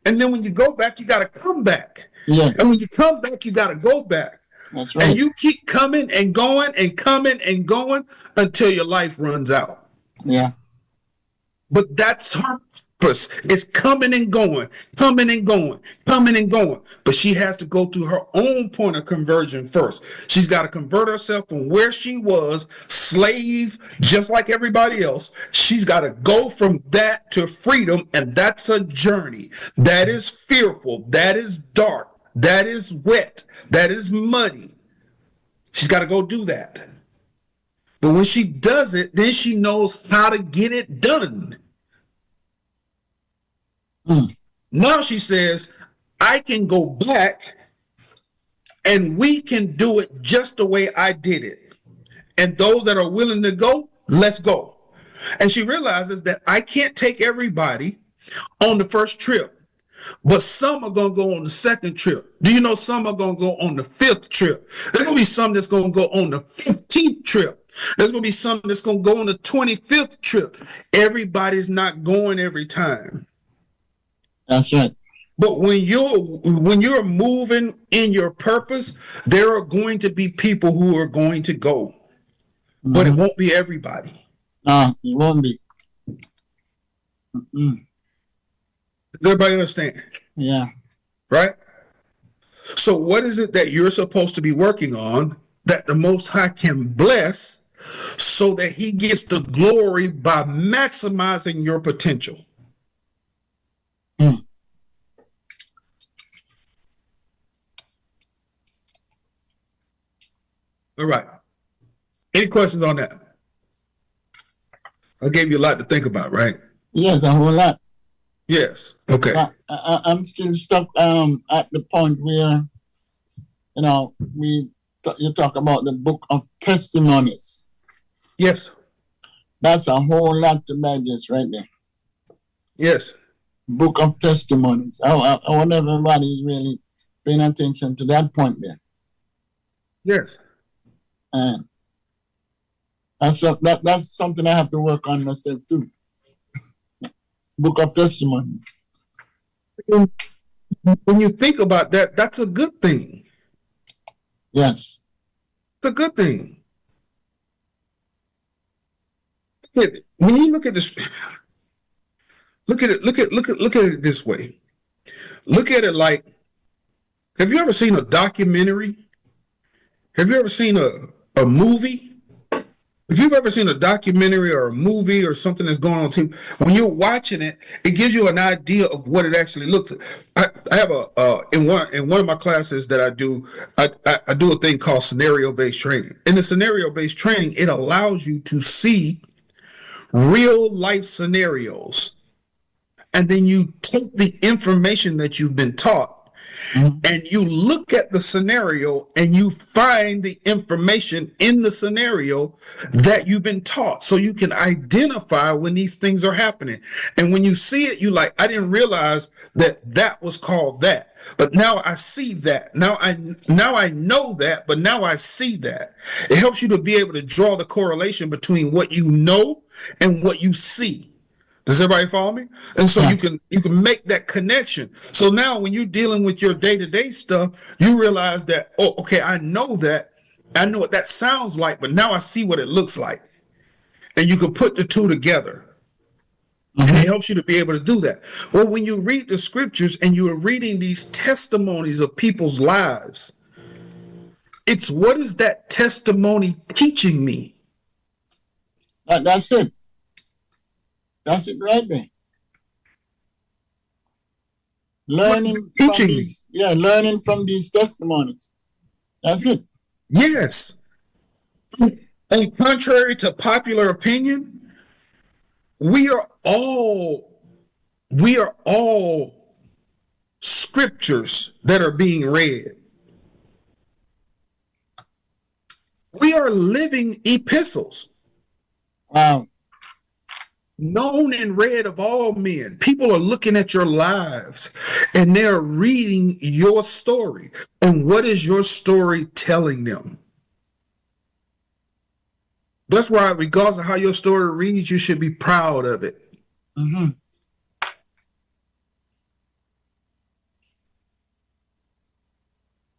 And then when you go back, you got to come back. Yes. And when you come back, you got to go back. That's right. And you keep coming and going and coming and going until your life runs out. Yeah. But that's her purpose. It's coming and going, coming and going, coming and going. But she has to go through her own point of conversion first. She's got to convert herself from where she was, slave, just like everybody else. She's got to go from that to freedom. And that's a journey. That is fearful. That is dark. That is wet. That is muddy. She's got to go do that. But when she does it, then she knows how to get it done. Now she says, I can go back and we can do it just the way I did it. And those that are willing to go, let's go. And she realizes that I can't take everybody on the first trip, but some are going to go on the second trip. Do you know some are going to go on the 5th trip? There's going to be some that's going to go on the 15th trip. There's going to be some that's going to go on the 25th trip. Everybody's not going every time. That's right. But when you're moving in your purpose, there are going to be people who are going to go. But it won't be everybody. No, it won't be. Does everybody understand? Yeah. Right? So what is it that you're supposed to be working on that the Most High can bless so that he gets the glory by maximizing your potential? All right. Any questions on that? I gave you a lot to think about, right? Yes, a whole lot. Yes. Okay. But I'm still stuck at the point where, you know, you talk about the book of testimonies. Yes. That's a whole lot to digest right there. Yes. Book of testimonies. I wonder if everybody is really paying attention to that point there. Yes. And that's something I have to work on myself too. Book of testimonies. When you think about that, that's a good thing. Yes. It's a good thing. When you look at this, look at it this way. Look at it like, have you ever seen a documentary? Have you ever seen a movie? If you've ever seen a documentary or a movie or something that's going on TV, when you're watching it, it gives you an idea of what it actually looks like. I have in one of my classes that I do a thing called scenario-based training. In the scenario-based training, it allows you to see real life scenarios, and then you take the information that you've been taught and you look at the scenario and you find the information in the scenario that you've been taught, so you can identify when these things are happening. And when you see it, you like, I didn't realize that that was called that, but now I see that. Now I know that, but now I see that. It helps you to be able to draw the correlation between what you know and what you see. Does everybody follow me? And so you can make that connection. So now when you're dealing with your day-to-day stuff, you realize that, oh, okay, I know that. I know what that sounds like, but now I see what it looks like. And you can put the two together. And it helps you to be able to do that. Well, when you read the scriptures and you are reading these testimonies of people's lives, it's what is that testimony teaching me? That's it. That's it right there. Learning from these testimonies. That's it. Yes. And contrary to popular opinion, we are all scriptures that are being read. We are living epistles. Wow. Known and read of all men. People are looking at your lives and they're reading your story. And what is your story telling them? That's why, regardless of how your story reads, you should be proud of it.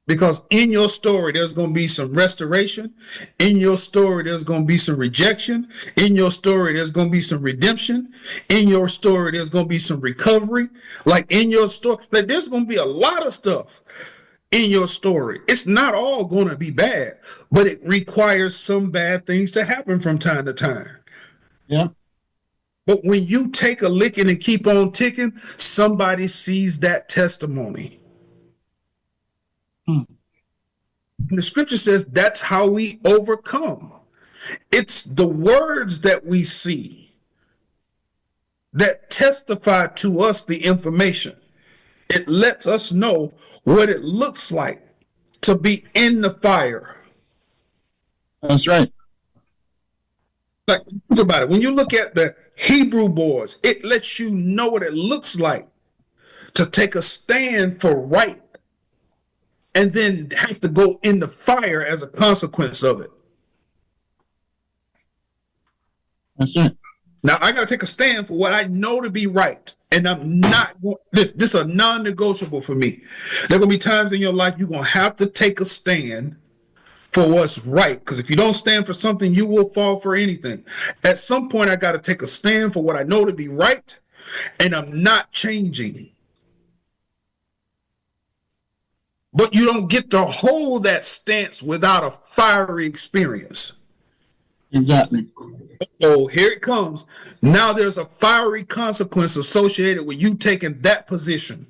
Because in your story, there's going to be some restoration. In your story, there's going to be some rejection. In your story, there's going to be some redemption. In your story, there's going to be some recovery. Like in your story, like there's going to be a lot of stuff in your story. It's not all going to be bad, but it requires some bad things to happen from time to time. Yeah. But when you take a licking and keep on ticking, somebody sees that testimony. And the scripture says that's how we overcome. It's the words that we see that testify to us the information. It lets us know what it looks like to be in the fire. That's right. Like, think about it. When you look at the Hebrew boys, it lets you know what it looks like to take a stand for right and then have to go in the fire as a consequence of it. That's it. Now I got to take a stand for what I know to be right, and I'm not. This is a non-negotiable for me. There are going to be times in your life you're going to have to take a stand for what's right, because if you don't stand for something, you will fall for anything. At some point, I got to take a stand for what I know to be right, and I'm not changing. But you don't get to hold that stance without a fiery experience. Exactly. So here it comes. Now there's a fiery consequence associated with you taking that position.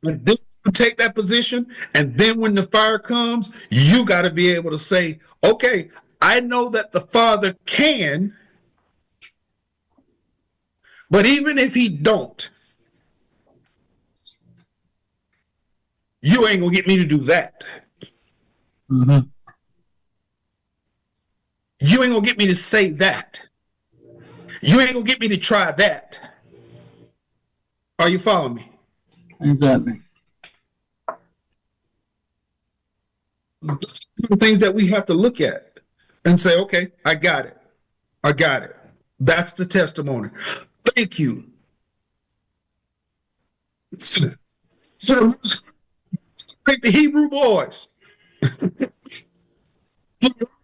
And then you take that position, and then when the fire comes, you got to be able to say, okay, I know that the Father can, but even if he don't, you ain't gonna get me to do that. Mm-hmm. You ain't gonna get me to say that. You ain't gonna get me to try that. Are you following me? Exactly. The things that we have to look at and say, okay, I got it. I got it. That's the testimony. Thank you. So the Hebrew boys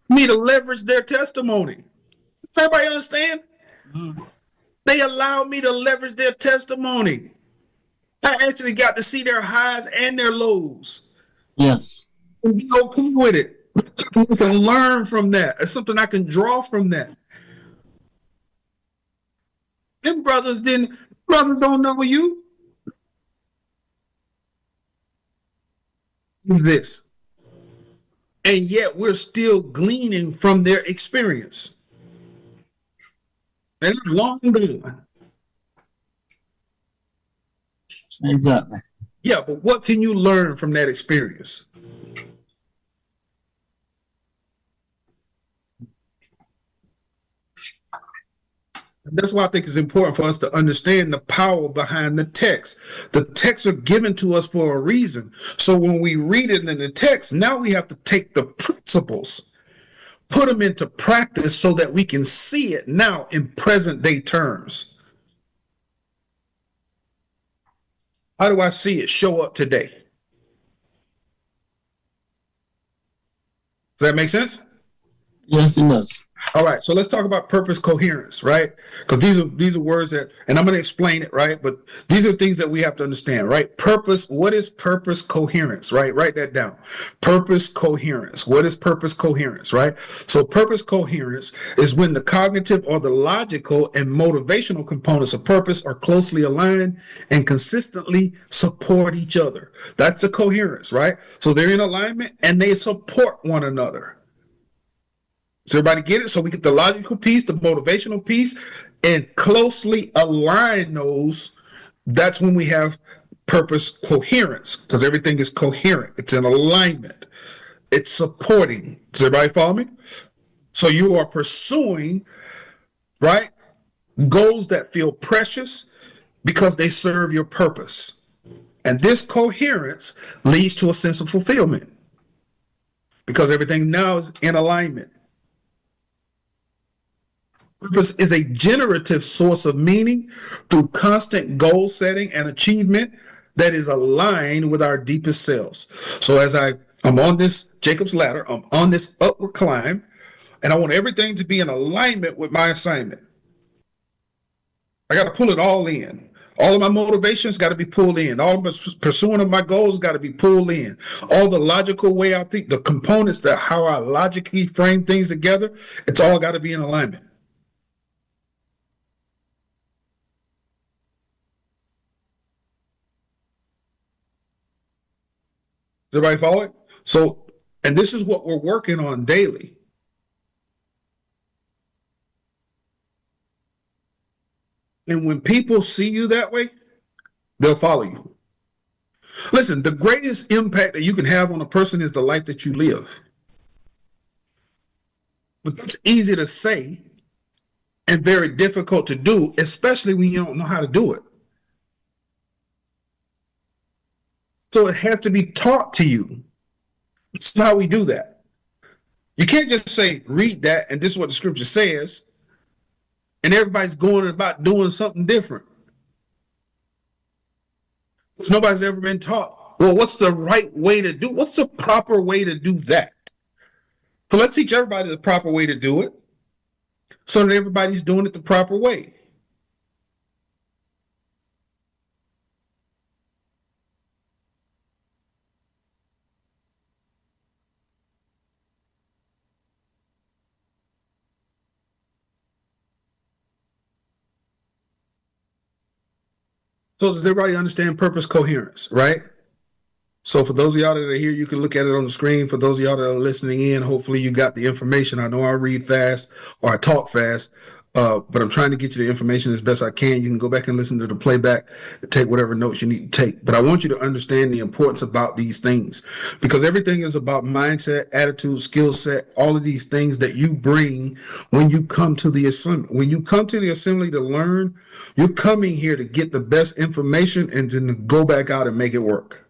me to leverage their testimony. Does everybody understand? Mm-hmm. They allowed me to leverage their testimony. I actually got to see their highs and their lows. Yes. And be okay with it. I can learn from that. It's something I can draw from that. Them brothers don't know you. This. And yet we're still gleaning from their experience. And it's long gone. Exactly. Yeah, but what can you learn from that experience? That's why I think it's important for us to understand the power behind the text. The texts are given to us for a reason. So when we read it in the text, now we have to take the principles, put them into practice so that we can see it now in present day terms. How do I see it show up today? Does that make sense? Yes, it does. All right, so let's talk about purpose coherence, right? Because these are words that, and I'm going to explain it, right? But these are things that we have to understand, right? Purpose, what is purpose coherence, right? Write that down. Purpose coherence. What is purpose coherence, right? So purpose coherence is when the cognitive or the logical and motivational components of purpose are closely aligned and consistently support each other. That's the coherence, right? So they're in alignment and they support one another. Does everybody get it? So we get the logical piece, the motivational piece, and closely align those. That's when we have purpose coherence, because everything is coherent. It's in alignment. It's supporting. Does everybody follow me? So you are pursuing, right, goals that feel precious because they serve your purpose. And this coherence leads to a sense of fulfillment because everything now is in alignment. Purpose is a generative source of meaning through constant goal setting and achievement that is aligned with our deepest selves. So as I'm on this Jacob's ladder, I'm on this upward climb, and I want everything to be in alignment with my assignment. I got to pull it all in. All of my motivations got to be pulled in. All of my pursuing of my goals got to be pulled in. All the logical way I think, the components that how I logically frame things together, it's all got to be in alignment. Does everybody follow it? So, and this is what we're working on daily. And when people see you that way, they'll follow you. Listen, the greatest impact that you can have on a person is the life that you live. But that's easy to say and very difficult to do, especially when you don't know how to do it. So it has to be taught to you. It's how we do that. You can't just say, read that, and this is what the scripture says, and everybody's going about doing something different. Nobody's ever been taught, well, what's the right way to do? What's the proper way to do that? So let's teach everybody the proper way to do it so that everybody's doing it the proper way. So does everybody understand purpose coherence, right? So for those of y'all that are here, you can look at it on the screen. For those of y'all that are listening in, hopefully you got the information. I know I read fast or I talk fast, but I'm trying to get you the information as best I can. You can go back and listen to the playback and take whatever notes you need to take. But I want you to understand the importance about these things because everything is about mindset, attitude, skill set, all of these things that you bring when you come to the assembly. When you come to the assembly to learn, you're coming here to get the best information and then to go back out and make it work.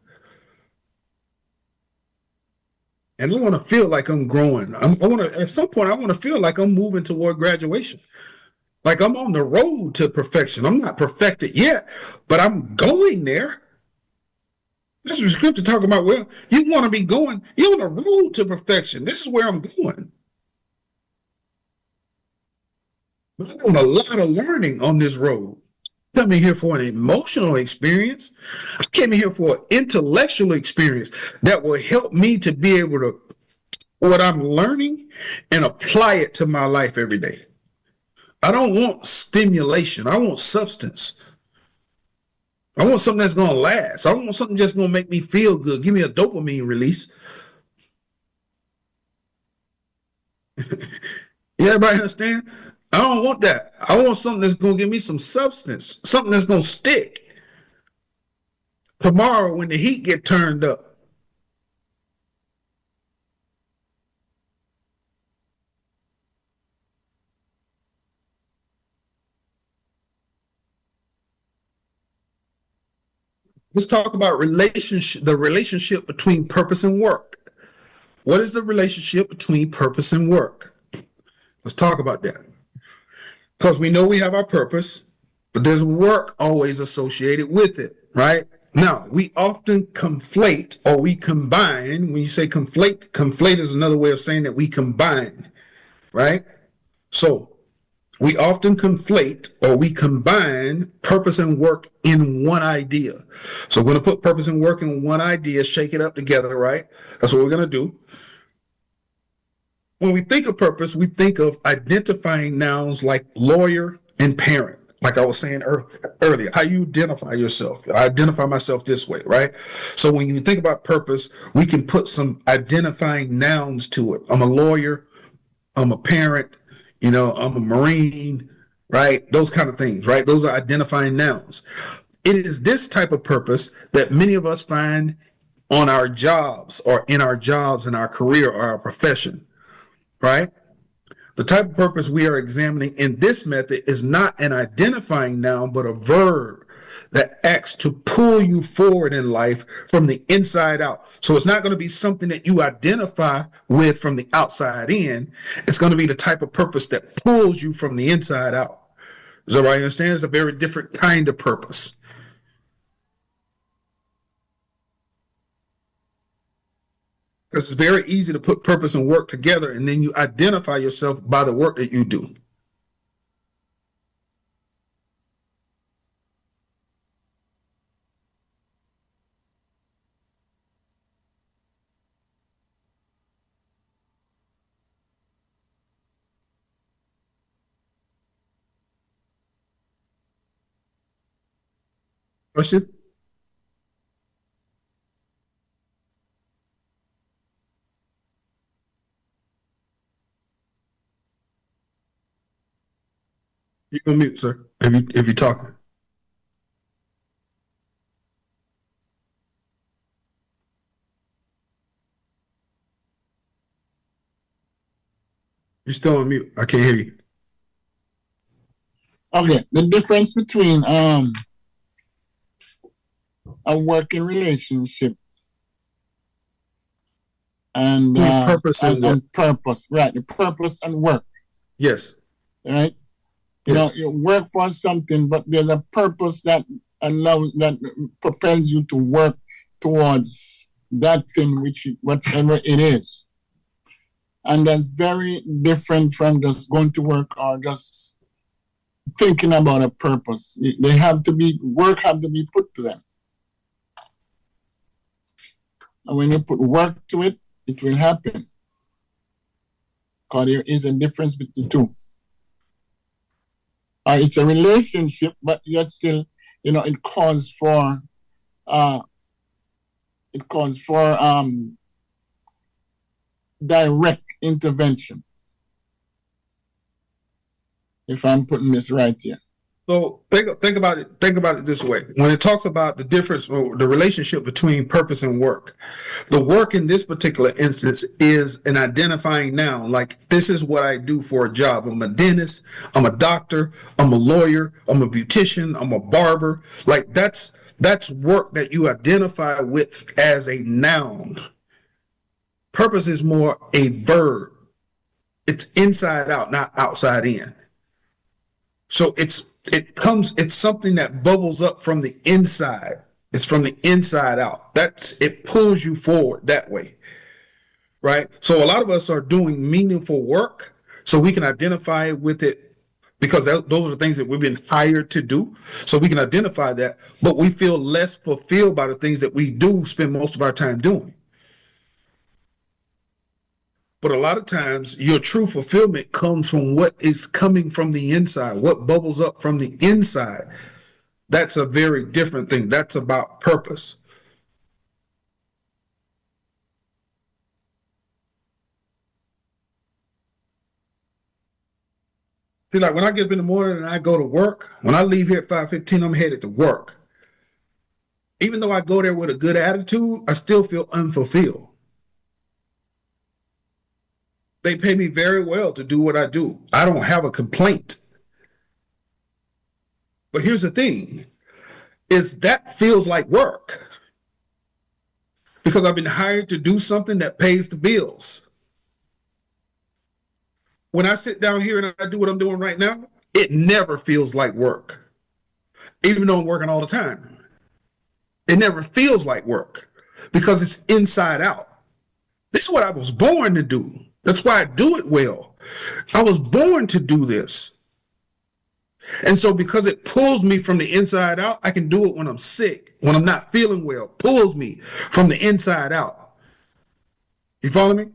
And I want to feel like I'm growing. At some point, I want to feel like I'm moving toward graduation. Like I'm on the road to perfection. I'm not perfected yet, but I'm going there. That's what the scripture talking about. Well, you want to be going, you're on the road to perfection. This is where I'm going. But I'm doing a lot of learning on this road. I came in here for an emotional experience. I came in here for an intellectual experience that will help me to be able to, what I'm learning and apply it to my life every day. I don't want stimulation. I want substance. I want something that's going to last. I don't want something just going to make me feel good. Give me a dopamine release. Yeah, everybody understand? I don't want that. I want something that's going to give me some substance, something that's going to stick. tomorrow when the heat get turned up. Let's talk about the relationship between purpose and work. What is the relationship between purpose and work? Let's talk about that. Because we know we have our purpose, but there's work always associated with it, right? Now, we often conflate or we combine. When you say conflate is another way of saying that we combine, right? So we often conflate or we combine purpose and work in one idea. So we're going to put purpose and work in one idea, shake it up together, right? That's what we're going to do. When we think of purpose, we think of identifying nouns like lawyer and parent. Like I was saying earlier, how you identify yourself. I identify myself this way, right? So when you think about purpose, we can put some identifying nouns to it. I'm a lawyer. I'm a parent. I'm a Marine, right? Those kind of things, right? Those are identifying nouns. It is this type of purpose that many of us find on our jobs or in our jobs, in our career or our profession, right? The type of purpose we are examining in this method is not an identifying noun, but a verb that acts to pull you forward in life from the inside out. So it's not going to be something that you identify with from the outside in. It's going to be the type of purpose that pulls you from the inside out. Does everybody understand? It's a very different kind of purpose. Because it's very easy to put purpose and work together, and then you identify yourself by the work that you do. Question? You can mute, sir, if you're talking. You're still on mute. I can't hear you. Okay, the difference between a working relationship and purpose and purpose, right? The purpose and work. Yes. Right. You work for something, but there's a purpose that propels you to work towards that thing, whatever it is. And that's very different from just going to work or just thinking about a purpose. Work have to be put to them. And when you put work to it, it will happen. Because there is a difference between the two. It's a relationship, but yet still, it calls for direct intervention. If I'm putting this right here. So think about it. Think about it this way. When it talks about the difference, or the relationship between purpose and work, the work in this particular instance is an identifying noun. Like, this is what I do for a job. I'm a dentist. I'm a doctor. I'm a lawyer. I'm a beautician. I'm a barber. Like, that's work that you identify with as a noun. Purpose is more a verb. It's inside out, not outside in. So it's something that bubbles up from the inside. It's from the inside out. It pulls you forward that way, right? So a lot of us are doing meaningful work so we can identify with it, because those are the things that we've been hired to do. So we can identify that, but we feel less fulfilled by the things that we do spend most of our time doing. But a lot of times your true fulfillment comes from what is coming from the inside, what bubbles up from the inside. That's a very different thing. That's about purpose. See, like when I get up in the morning and I go to work, when I leave here at 5:15, I'm headed to work. Even though I go there with a good attitude, I still feel unfulfilled. They pay me very well to do what I do. I don't have a complaint. But here's the thing, is that feels like work because I've been hired to do something that pays the bills. When I sit down here and I do what I'm doing right now, it never feels like work, even though I'm working all the time. It never feels like work because it's inside out. This is what I was born to do. That's why I do it well. I was born to do this. And so because it pulls me from the inside out, I can do it when I'm sick, when I'm not feeling well. Pulls me from the inside out. You follow me?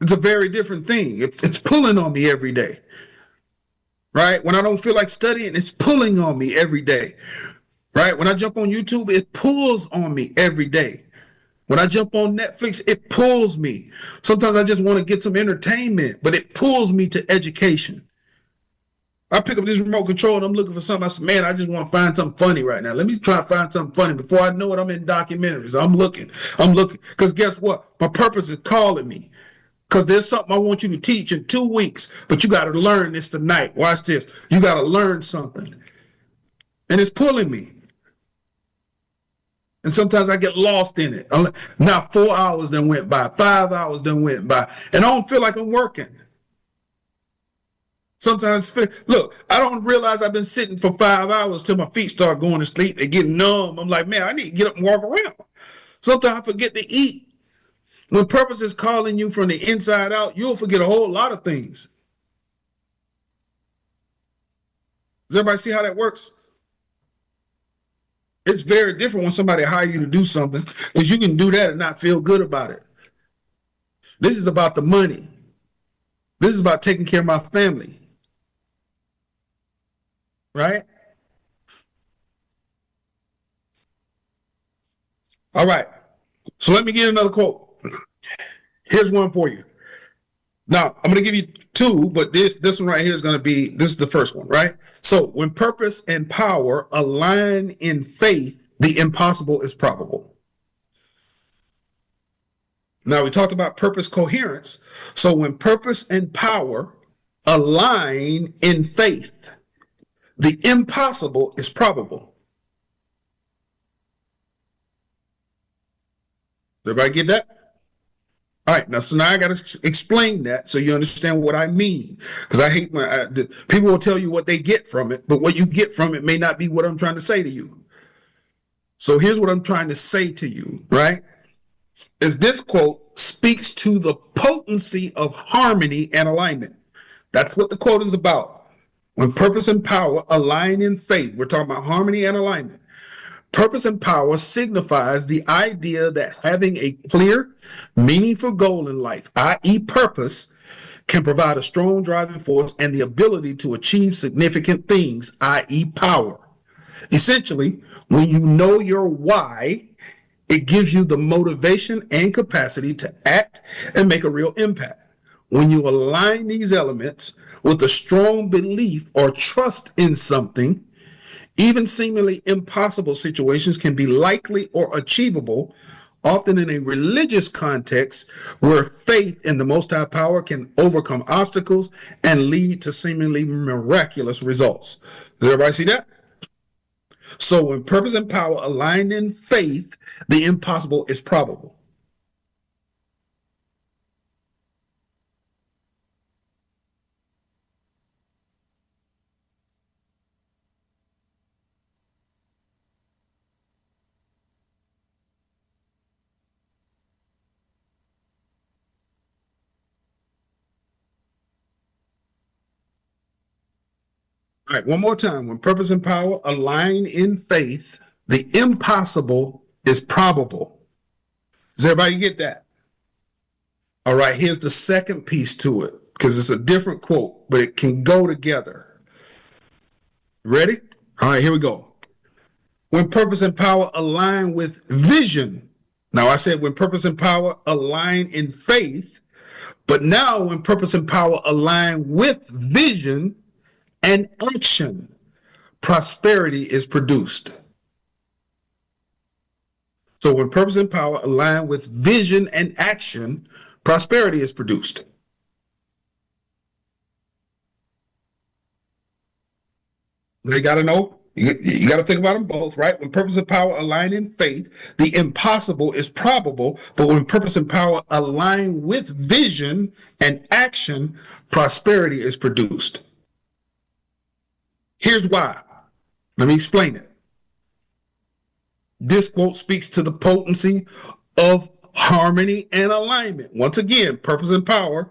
It's a very different thing. It's pulling on me every day. Right? When I don't feel like studying, it's pulling on me every day. Right? When I jump on YouTube, it pulls on me every day. When I jump on Netflix, it pulls me. Sometimes I just want to get some entertainment, but it pulls me to education. I pick up this remote control and I'm looking for something. I said, man, I just want to find something funny right now. Let me try to find something funny. Before I know it, I'm in documentaries. I'm looking. Because guess what? My purpose is calling me. Because there's something I want you to teach in 2 weeks, but you got to learn this tonight. Watch this. You got to learn something. And it's pulling me. And sometimes I get lost in it. Now 4 hours then went by, 5 hours then went by, and I don't feel like I'm working. Sometimes, look, I don't realize I've been sitting for 5 hours till my feet start going to sleep. They get numb. I'm like, man, I need to get up and walk around. Sometimes I forget to eat. When purpose is calling you from the inside out, you'll forget a whole lot of things. Does everybody see how that works? It's very different when somebody hires you to do something because you can do that and not feel good about it. This is about the money. This is about taking care of my family. Right? All right. So let me get another quote. Here's one for you. Now, I'm going to give you two, but this one right here is going to be, this is the first one, right? So when purpose and power align in faith, the impossible is probable. Now, we talked about purpose coherence. So when purpose and power align in faith, the impossible is probable. Does everybody get that? All right, now, so now I got to explain that so you understand what I mean. Because I hate when people will tell you what they get from it, but what you get from it may not be what I'm trying to say to you. So here's what I'm trying to say to you, right? Is this quote speaks to the potency of harmony and alignment. That's what the quote is about. When purpose and power align in faith, we're talking about harmony and alignment. Purpose and power signifies the idea that having a clear, meaningful goal in life, i.e. purpose, can provide a strong driving force and the ability to achieve significant things, i.e. power. Essentially, when you know your why, it gives you the motivation and capacity to act and make a real impact. When you align these elements with a strong belief or trust in something, even seemingly impossible situations can be likely or achievable, often in a religious context where faith in the Most High Power can overcome obstacles and lead to seemingly miraculous results. Does everybody see that? So when purpose and power align in faith, the impossible is probable. All right, one more time. When purpose and power align in faith, the impossible is probable. Does everybody get that? All right, here's the second piece to it, because it's a different quote, but it can go together. Ready? All right, here we go. When purpose and power align with vision. Now, I said when purpose and power align in faith, but now when purpose and power align with vision and action, prosperity is produced. So when purpose and power align with vision and action, prosperity is produced. You got to know, you got to think about them both, right? When purpose and power align in faith, the impossible is probable. But when purpose and power align with vision and action, prosperity is produced. Here's why. Let me explain it. This quote speaks to the potency of harmony and alignment. Once again, purpose and power,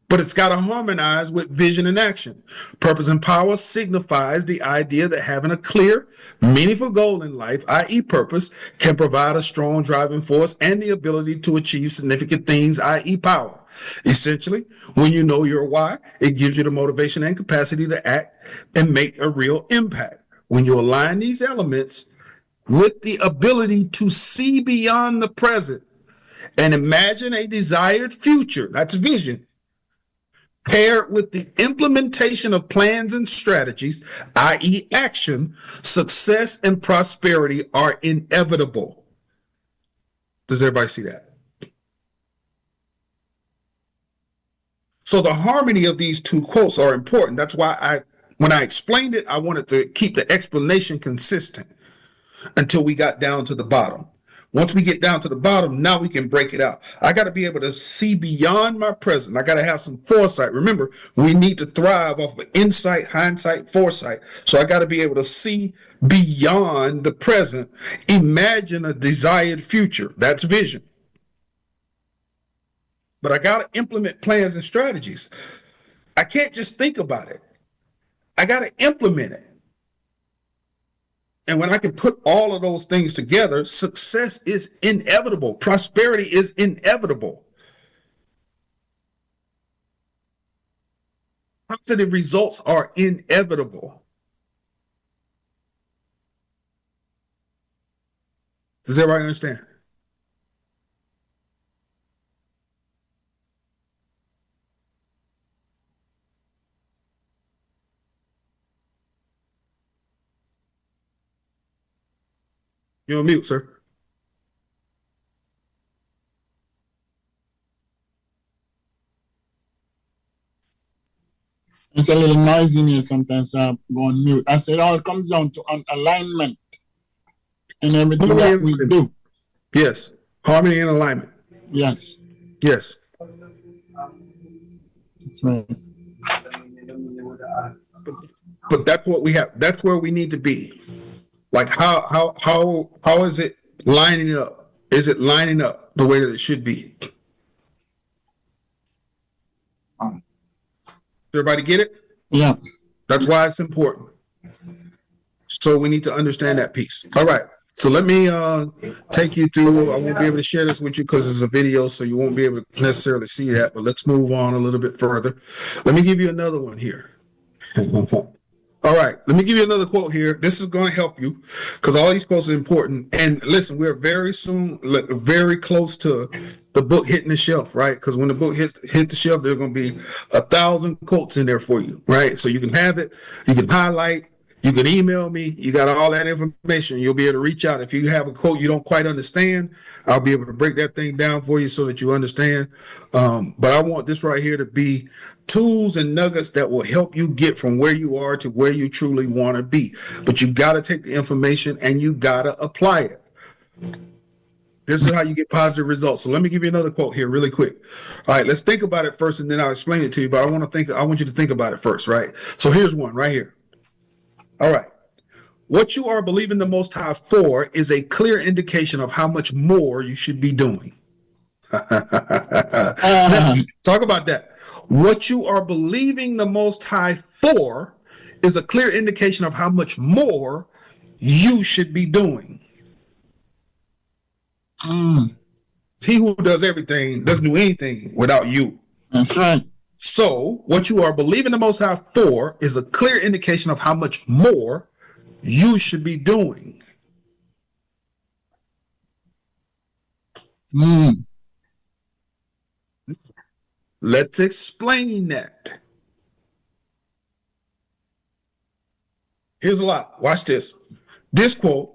but it's got to harmonize with vision and action. Purpose and power signifies the idea that having a clear, meaningful goal in life, i.e. purpose, can provide a strong driving force and the ability to achieve significant things, i.e. power. Essentially, when you know your why, it gives you the motivation and capacity to act and make a real impact. When you align these elements with the ability to see beyond the present and imagine a desired future, that's vision, paired with the implementation of plans and strategies, i.e. action, success and prosperity are inevitable. Does everybody see that? So the harmony of these two quotes are important. That's why when I explained it, I wanted to keep the explanation consistent until we got down to the bottom. Once we get down to the bottom, now we can break it out. I got to be able to see beyond my present. I got to have some foresight. Remember, we need to thrive off of insight, hindsight, foresight. So I got to be able to see beyond the present, imagine a desired future. That's vision. But I got to implement plans and strategies. I can't just think about it. I got to implement it. And when I can put all of those things together, success is inevitable. Prosperity is inevitable. Positive results are inevitable. Does everybody understand? You're on mute, sir. It's a little noisy in here sometimes, so I go on mute. I said it all comes down to an alignment in everything that we do. Yes. Harmony and alignment. Yes. Yes. That's right. But that's what we have. That's where we need to be. Like how is it lining up? Is it lining up the way that it should be? Everybody get it? Yeah. That's why it's important. So we need to understand that piece. All right. So let me take you through. I won't be able to share this with you because it's a video, so you won't be able to necessarily see that. But let's move on a little bit further. Let me give you another one here. All right, let me give you another quote here. This is going to help you because all these quotes are important. And listen, we're very close to the book hitting the shelf, right? Because when the book hit the shelf, there's going to be 1,000 quotes in there for you, right? So you can have it, you can highlight, you can email me. You got all that information. You'll be able to reach out. If you have a quote you don't quite understand, I'll be able to break that thing down for you so that you understand. But I want this right here to be tools and nuggets that will help you get from where you are to where you truly want to be. But you got to take the information and you got to apply it. This is how you get positive results. So let me give you another quote here really quick. All right, let's think about it first and then I'll explain it to you. But I want you to think about it first, right? So here's one right here. All right. What you are believing the Most High for is a clear indication of how much more you should be doing. Talk about that. What you are believing the Most High for is a clear indication of how much more you should be doing. He who does everything doesn't do anything without you. That's right. So what you are believing the Most High for is a clear indication of how much more you should be doing. Let's explain that. Here's a lot. Watch this. This quote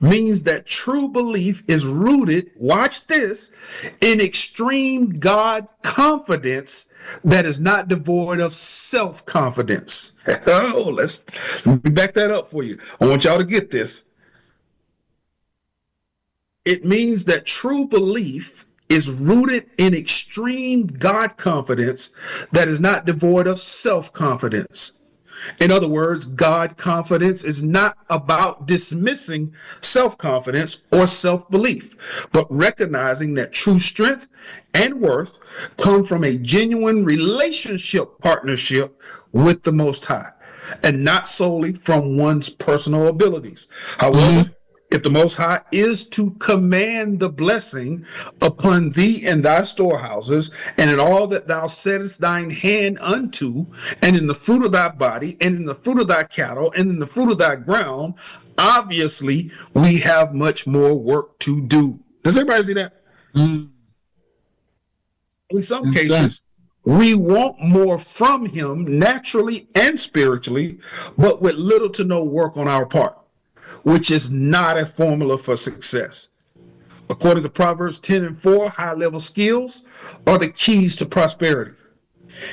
means that true belief is rooted, watch this, in extreme God confidence that is not devoid of let me back that up for you. I want y'all to get this. It means that true belief is rooted in extreme God confidence that is not devoid of self-confidence. In other words, God confidence is not about dismissing self-confidence or self-belief, but recognizing that true strength and worth come from a genuine relationship partnership with the Most High, and not solely from one's personal abilities. However, if the Most High is to command the blessing upon thee and thy storehouses, and in all that thou settest thine hand unto, and in the fruit of thy body, and in the fruit of thy cattle, and in the fruit of thy ground, obviously we have much more work to do. Does everybody see that? In some cases, we want more from him naturally and spiritually, but with little to no work on our part, which is not a formula for success. According to Proverbs 10:4, high-level skills are the keys to prosperity.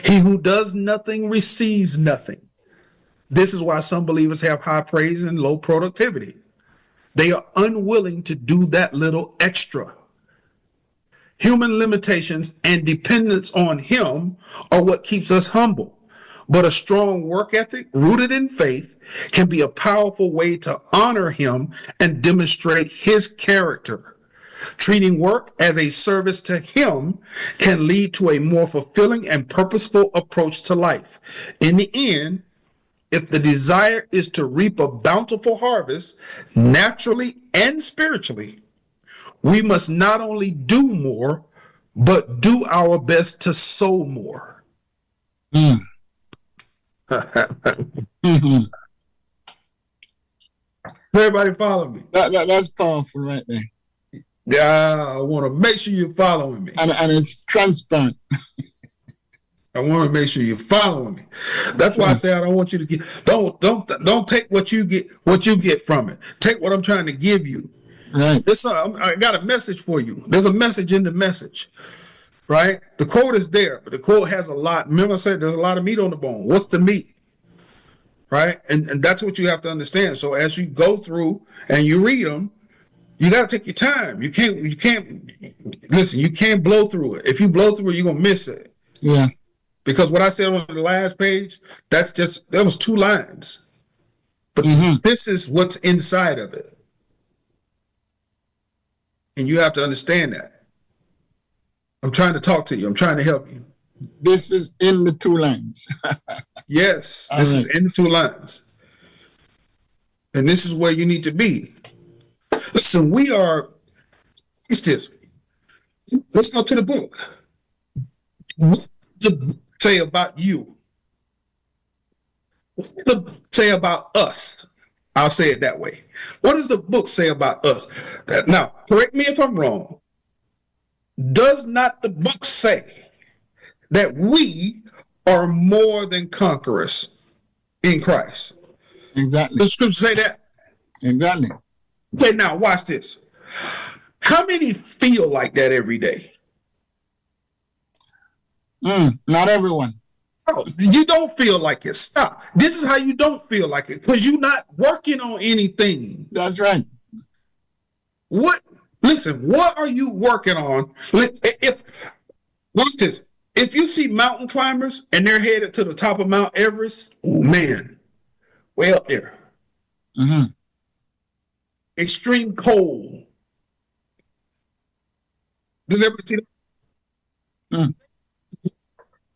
He who does nothing receives nothing. This is why some believers have high praise and low productivity. They are unwilling to do that little extra. Human limitations and dependence on him are what keeps us humble. But a strong work ethic rooted in faith can be a powerful way to honor him and demonstrate his character. Treating work as a service to him can lead to a more fulfilling and purposeful approach to life. In the end, if the desire is to reap a bountiful harvest, naturally and spiritually, we must not only do more, but do our best to sow more. Everybody follow me. That's powerful right there. Yeah, I want to make sure you're following me. And it's transparent. I want to make sure you're following me. That's why I say I don't want you to get don't take what you get from it. Take what I'm trying to give you. Right. I got a message for you. There's a message in the message. Right? The quote is there, but the quote has a lot. Remember I said there's a lot of meat on the bone. What's the meat? Right? And that's what you have to understand. So as you go through and you read them, you got to take your time. You can't listen, you can't blow through it. If you blow through it, you're going to miss it. Yeah. Because what I said on the last page, that was 2 lines. But this is what's inside of it. And you have to understand that. I'm trying to talk to you. I'm trying to help you. This is in the 2 lines. Yes, this is in the 2 lines. And this is where you need to be. Listen, what's this? Let's go to the book. What does the book say about you? What does the book say about us? I'll say it that way. What does the book say about us? Now, correct me if I'm wrong. Does not the book say that we are more than conquerors in Christ? Exactly. Does the scripture say that? Exactly. Okay, now watch this. How many feel like that every day? Not everyone. No, you don't feel like it. Stop. This is how you don't feel like it, because you're not working on anything. That's right. Listen, what are you working on? Watch this. If you see mountain climbers and they're headed to the top of Mount Everest, oh man, way up there. Extreme cold. Does everybody see that?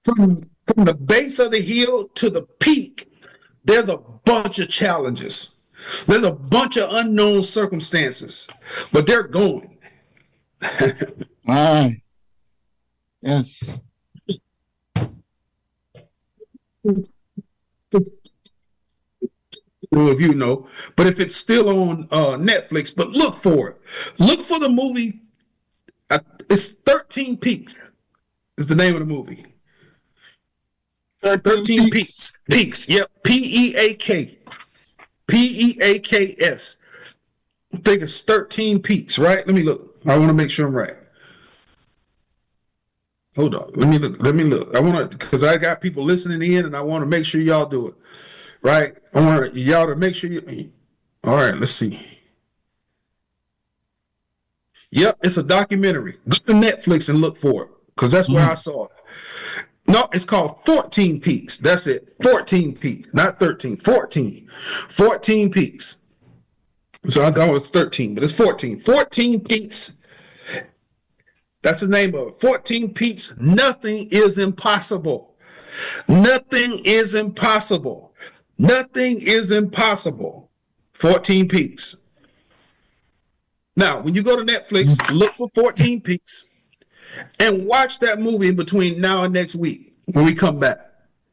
From the base of the hill to the peak, there's a bunch of challenges. There's a bunch of unknown circumstances, but they're going. Yes. If you know, but if it's still on Netflix, but look for it. Look for the movie. It's 13 Peaks is the name of the movie. 13 Peaks. Peaks. Yep. Peak. Peaks. I think it's 13 peaks, right? Let me look. I want to make sure I'm right. Hold on. Let me look. I want to, because I got people listening in, and I want to make sure y'all do it, right? I want y'all to make sure you. All right, let's see. Yep, it's a documentary. Go to Netflix and look for it, because that's where I saw it. No, it's called 14 Peaks. That's it. 14 Peaks, not 13. 14. 14 Peaks. So I thought it was 13, but it's 14. 14 Peaks. That's the name of it. 14 Peaks. Nothing is impossible. Nothing is impossible. Nothing is impossible. 14 Peaks. Now, when you go to Netflix, look for 14 Peaks and watch that movie in between now and next week when we come back.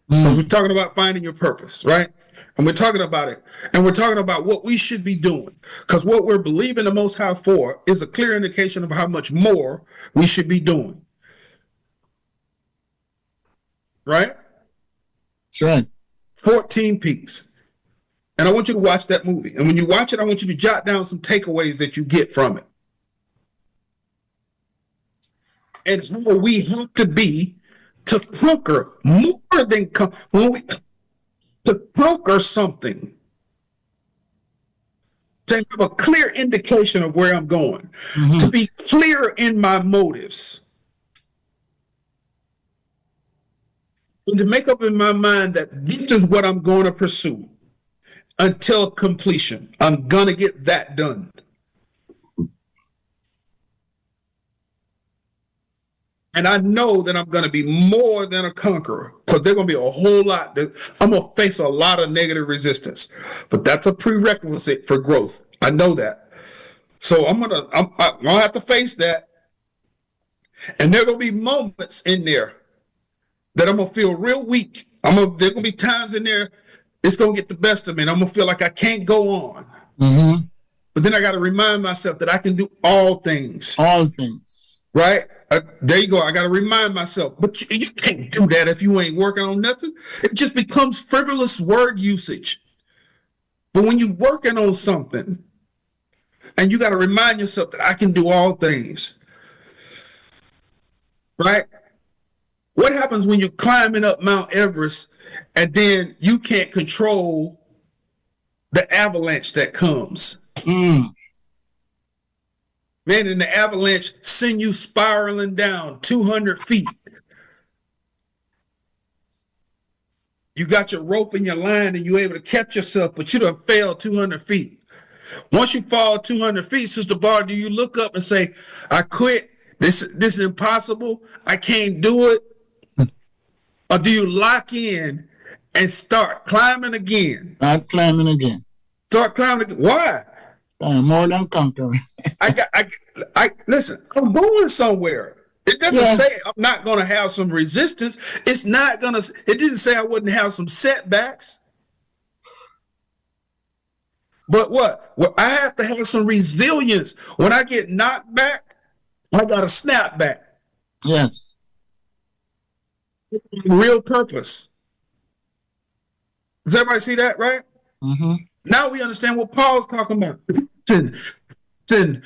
Because we're talking about finding your purpose, right? And we're talking about it. And we're talking about what we should be doing. Because what we're believing the Most High for is a clear indication of how much more we should be doing. Right? That's right. 14 Peaks. And I want you to watch that movie. And when you watch it, I want you to jot down some takeaways that you get from it. And how we have to be to conquer more than to conquer something. To have a clear indication of where I'm going. To be clear in my motives. And to make up in my mind that this is what I'm going to pursue. Until completion. I'm going to get that done. And I know that I'm going to be more than a conqueror, because there's going to be a whole lot that I'm going to face a lot of negative resistance. But that's a prerequisite for growth. I know that. So I'm going to have to face that. And there are going to be moments in there that I'm going to feel real weak. There are going to be times in there it's going to get the best of me, and I'm going to feel like I can't go on. But then I got to remind myself that I can do all things. All things. Right? There you go. I got to remind myself. But you can't do that if you ain't working on nothing. It just becomes frivolous word usage. But when you're working on something, and you got to remind yourself that I can do all things. Right? What happens when you're climbing up Mount Everest and then you can't control the avalanche that comes? Man, and the avalanche send you spiraling down 200 feet. You got your rope and your line and you're able to catch yourself, but you done fell 200 feet. Once you fall 200 feet, Sister Bar, do you look up and say, I quit, this is impossible, I can't do it? Or do you lock in and start climbing again? Start climbing again. Start climbing again. Why? More than conquering. Listen, I'm going somewhere. It doesn't say I'm not going to have some resistance. It didn't say I wouldn't have some setbacks. But what? Well, I have to have some resilience. When I get knocked back, I got to snap back. Yes. Real purpose. Does everybody see that, right? Now we understand what Paul's talking about. Toward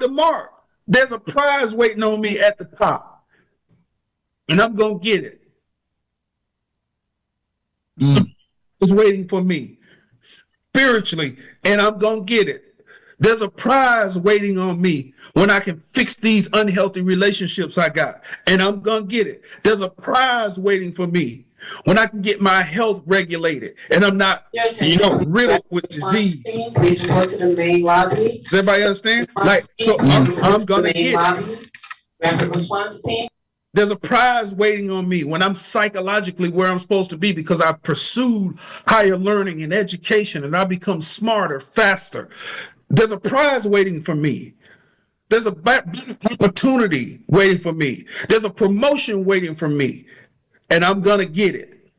the mark. There's a prize waiting on me at the top. And I'm going to get it. It's waiting for me spiritually, and I'm going to get it. There's a prize waiting on me when I can fix these unhealthy relationships I got, and I'm going to get it. There's a prize waiting for me when I can get my health regulated and I'm not, riddled with disease. Please go to the main lobby. Does everybody understand? Like, so I'm going to get it. Rapid response team. There's a prize waiting on me when I'm psychologically where I'm supposed to be because I pursued higher learning and education and I become smarter, faster. There's a prize waiting for me. There's a opportunity waiting for me. There's a promotion waiting for me. And I'm going to get it.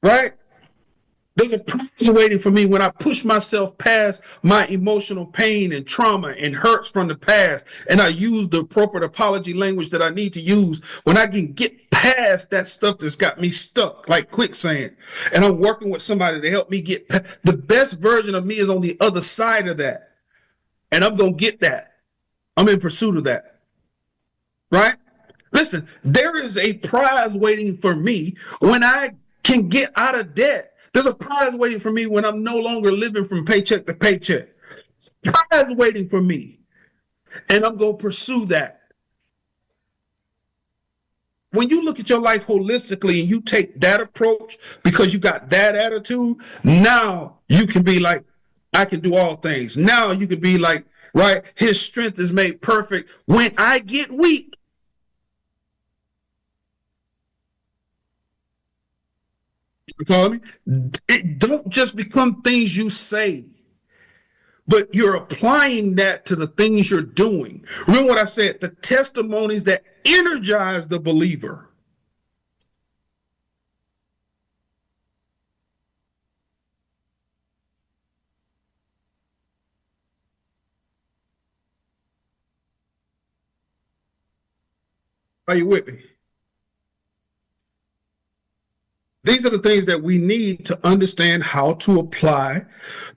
Right? There's a prize waiting for me when I push myself past my emotional pain and trauma and hurts from the past, and I use the appropriate apology language that I need to use. When I can get past that stuff that's got me stuck like quicksand, and I'm working with somebody to help me get past, the best version of me is on the other side of that, and I'm going to get that. I'm in pursuit of that, right? Listen, there is a prize waiting for me when I can get out of debt. There's a prize waiting for me when I'm no longer living from paycheck to paycheck. Prize waiting for me. And I'm going to pursue that. When you look at your life holistically and you take that approach because you got that attitude, now you can be like, I can do all things. Now you can be like, right, his strength is made perfect when I get weak. You follow me? It don't just become things you say, but you're applying that to the things you're doing. Remember what I said, the testimonies that energize the believer. Are you with me? These are the things that we need to understand how to apply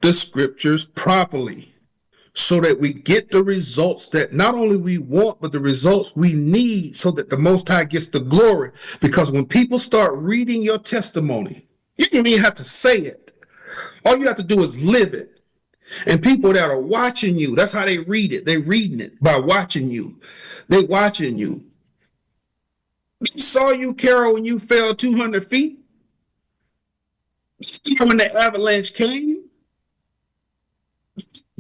the scriptures properly so that we get the results that not only we want, but the results we need so that the Most High gets the glory. Because when people start reading your testimony, you don't even have to say it. All you have to do is live it. And people that are watching you, that's how they read it. They're reading it by watching you. They're watching you. They saw you, Carol, when you fell 200 feet. When the avalanche came,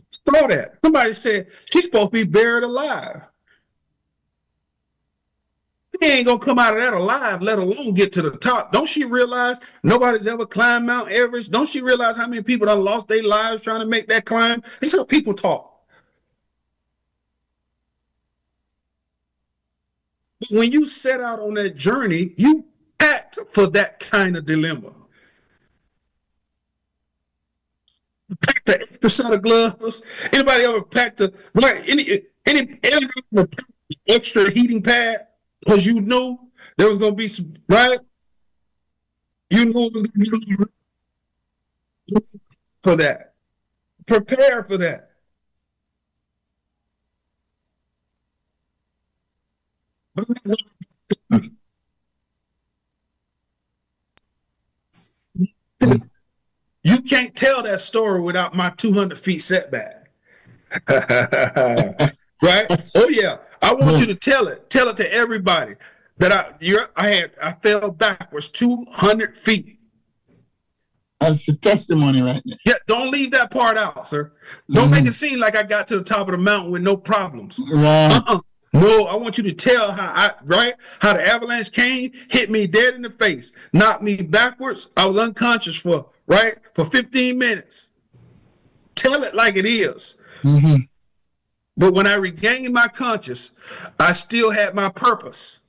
saw that. Somebody said she's supposed to be buried alive. She ain't gonna come out of that alive, let alone get to the top. Don't she realize nobody's ever climbed Mount Everest? Don't she realize how many people done lost their lives trying to make that climb? These are people talk. But when you set out on that journey, you act for that kind of dilemma. Pack the extra set of gloves. Anybody ever packed a right? Any extra heating pad because you knew there was gonna be some right? You knew for that. Prepare for that. You can't tell that story without my 200 feet setback. Right? Oh yeah. I want you to tell it. Tell it to everybody that I fell backwards 200 feet. That's the testimony right there. Yeah, don't leave that part out, sir. Don't make it seem like I got to the top of the mountain with no problems. No, I want you to tell how the avalanche came, hit me dead in the face, knocked me backwards. I was unconscious for 15 minutes. Tell it like it is. But when I regained my conscience, I still had my purpose.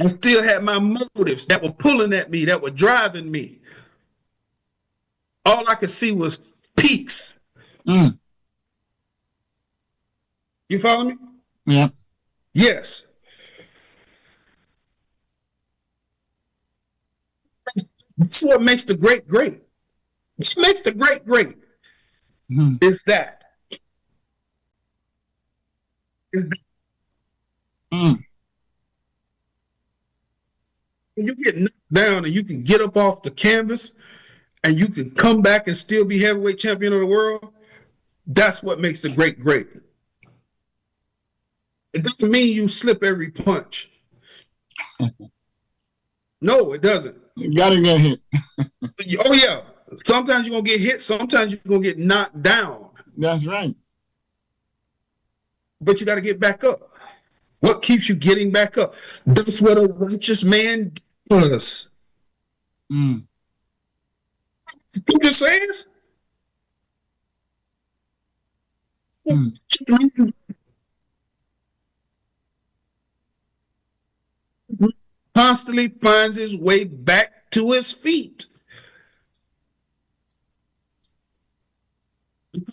I still had my motives that were pulling at me, that were driving me. All I could see was peaks. You follow me? Yeah. Yes. That's what makes the great great. What makes the great great is that. When you get knocked down and you can get up off the canvas and you can come back and still be heavyweight champion of the world, that's what makes the great great. It doesn't mean you slip every punch. No, it doesn't. You gotta get hit. Oh yeah. Sometimes you're gonna get hit, sometimes you're gonna get knocked down. That's right. But you gotta get back up. What keeps you getting back up? That's what a righteous man does. Who just says? Constantly finds his way back to his feet.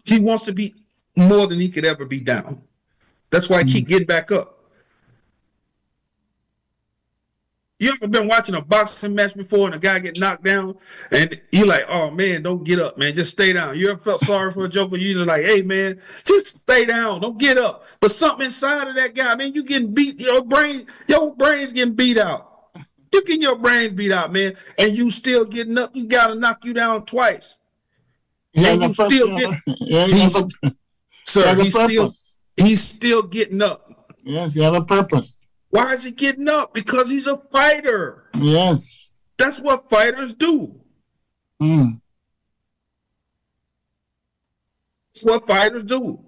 He wants to be more than he could ever be down. That's why I keep getting back up. You ever been watching a boxing match before and a guy get knocked down and you're like, oh man, don't get up, man, just stay down. You ever felt sorry for a joker? You're like, hey man, just stay down, don't get up. But something inside of that guy, man, you getting beat, your brain's getting beat out. You getting your brains beat out, man, and you still getting up. You gotta knock you down twice. And you still get, he's still getting up. Yes, you have a purpose. Why is he getting up? Because he's a fighter. Yes. That's what fighters do. Mm. That's what fighters do.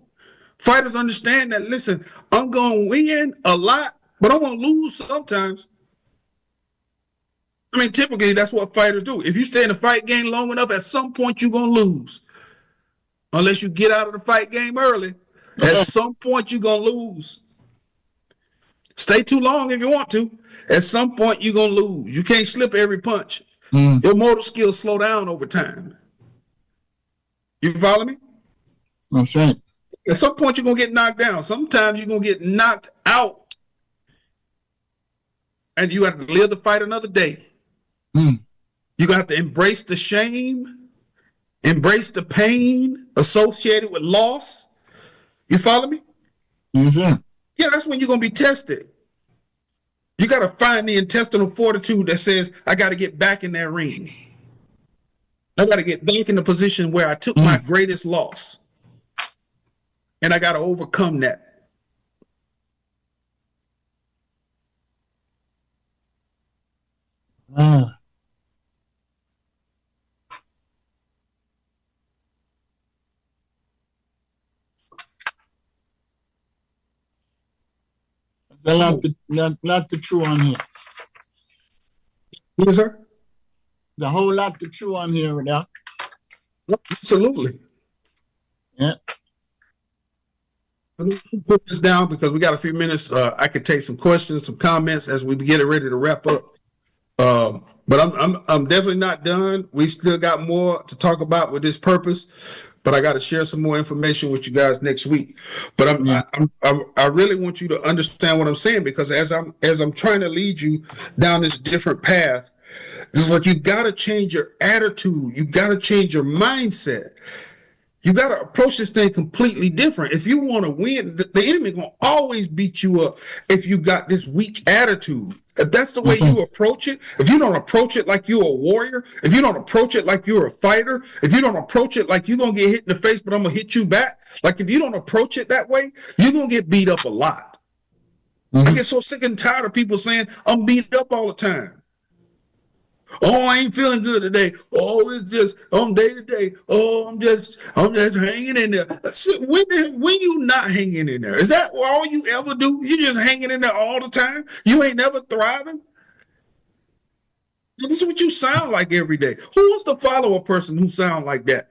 Fighters understand that, listen, I'm going to win a lot, but I'm going to lose sometimes. I mean, typically, that's what fighters do. If you stay in the fight game long enough, at some point, you're going to lose. Unless you get out of the fight game early. At some point, you're going to lose. Stay too long if you want to. At some point, you're going to lose. You can't slip every punch. Your motor skills slow down over time. You follow me? That's right. At some point, you're going to get knocked down. Sometimes you're going to get knocked out. And you have to live the fight another day. You're going to have to embrace the shame, embrace the pain associated with loss. You follow me? Yes, sir. Yeah, that's when you're going to be tested. You got to find the intestinal fortitude that says, I got to get back in that ring. I got to get back in the position where I took my greatest loss. And I got to overcome that. There's a lot to chew on here. Yes, sir. There's a whole lot to chew on here, Doc. Absolutely. Yeah. Let me put this down because we got a few minutes. I could take some questions, some comments as we get ready to wrap up. But I'm definitely not done. We still got more to talk about with this purpose. But I got to share some more information with you guys next week. But I really want you to understand what I'm saying, because as I'm trying to lead you down this different path, it's like you got to change your attitude. You got to change your mindset. You got to approach this thing completely different. If you want to win, the enemy going to always beat you up if you got this weak attitude. If that's the way you approach it, if you don't approach it like you're a warrior, if you don't approach it like you're a fighter, if you don't approach it like you're going to get hit in the face, but I'm going to hit you back. Like if you don't approach it that way, you're going to get beat up a lot. I get so sick and tired of people saying I'm beat up all the time. Oh, I ain't feeling good today. Oh, it's just on day to day. Oh, I'm just hanging in there. When you not hanging in there, is that all you ever do? You just hanging in there all the time? You ain't never thriving? This is what you sound like every day. Who wants to follow a person who sound like that?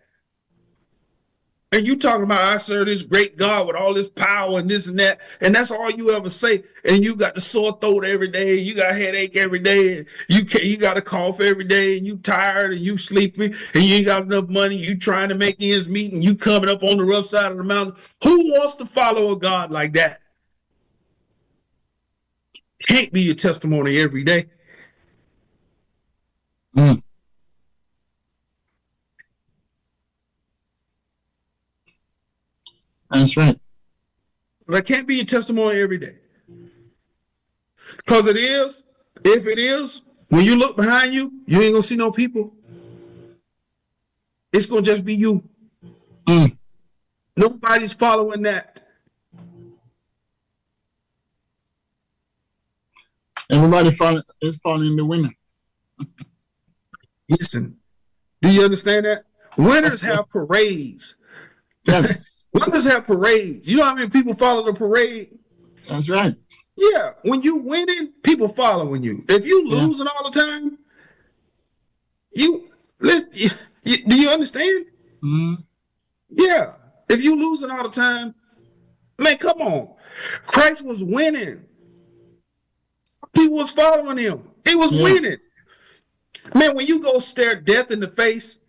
And you talking about, I serve this great God with all this power and this and that, and that's all you ever say. And you got the sore throat every day, you got headache every day, and you got a cough every day, and you tired and you sleepy, and you ain't got enough money. You trying to make ends meet, and you coming up on the rough side of the mountain. Who wants to follow a God like that? Can't be your testimony every day. That's right. That can't be your testimony every day. Because if it is, when you look behind you, you ain't gonna see no people. It's gonna just be you. Nobody's following that. Everybody is following the winner. Listen, do you understand that? Winners have parades. Yes. Winners have parades. You know how many people follow the parade? That's right. Yeah, when you winning, people following you. If you losing all the time, do you understand? Yeah, if you losing all the time, man, come on. Christ was winning. People was following him. He was winning. Man, when you go stare death in the face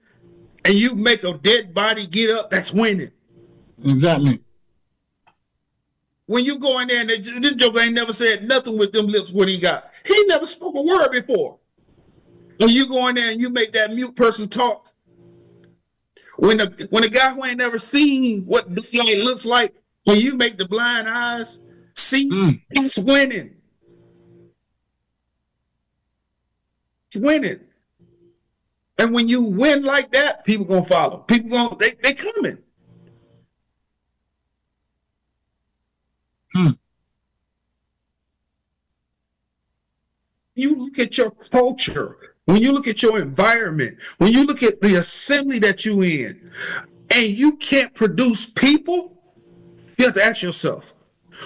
and you make a dead body get up, that's winning. Exactly. When you go in there and this joker ain't never said nothing with them lips what he got. He never spoke a word before. When you go in there and you make that mute person talk, when the guy who ain't never seen what light looks like, when you make the blind eyes see, it's winning. It's winning. And when you win like that, people gonna follow. People they coming. You look at your culture, when you look at your environment, when you look at the assembly that you in, and you can't produce people, you have to ask yourself,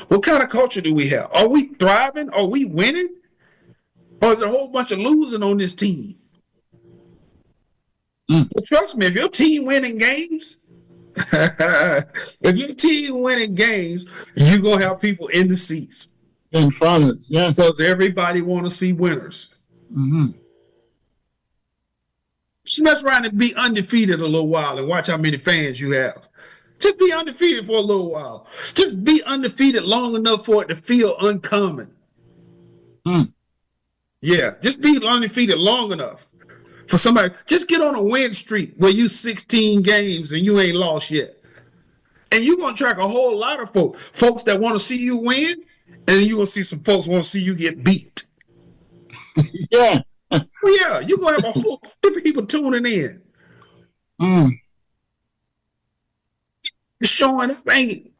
what kind of culture do we have? Are we thriving? Are we winning? Or is there a whole bunch of losing on this team? Well, trust me, if your team winning games, you're gonna have people in the seats. And finance, yes. Because everybody want to see winners. Just mess around and be undefeated a little while and watch how many fans you have. Just be undefeated for a little while. Just be undefeated long enough for it to feel uncommon. Yeah, just be undefeated long enough for somebody. Just get on a win streak where you 16 games and you ain't lost yet. And you're going to track a whole lot of folks that want to see you win, and you're going to see some folks want to see you get beat. Yeah. Yeah, you're going to have a whole group of people tuning in. Showing up ain't.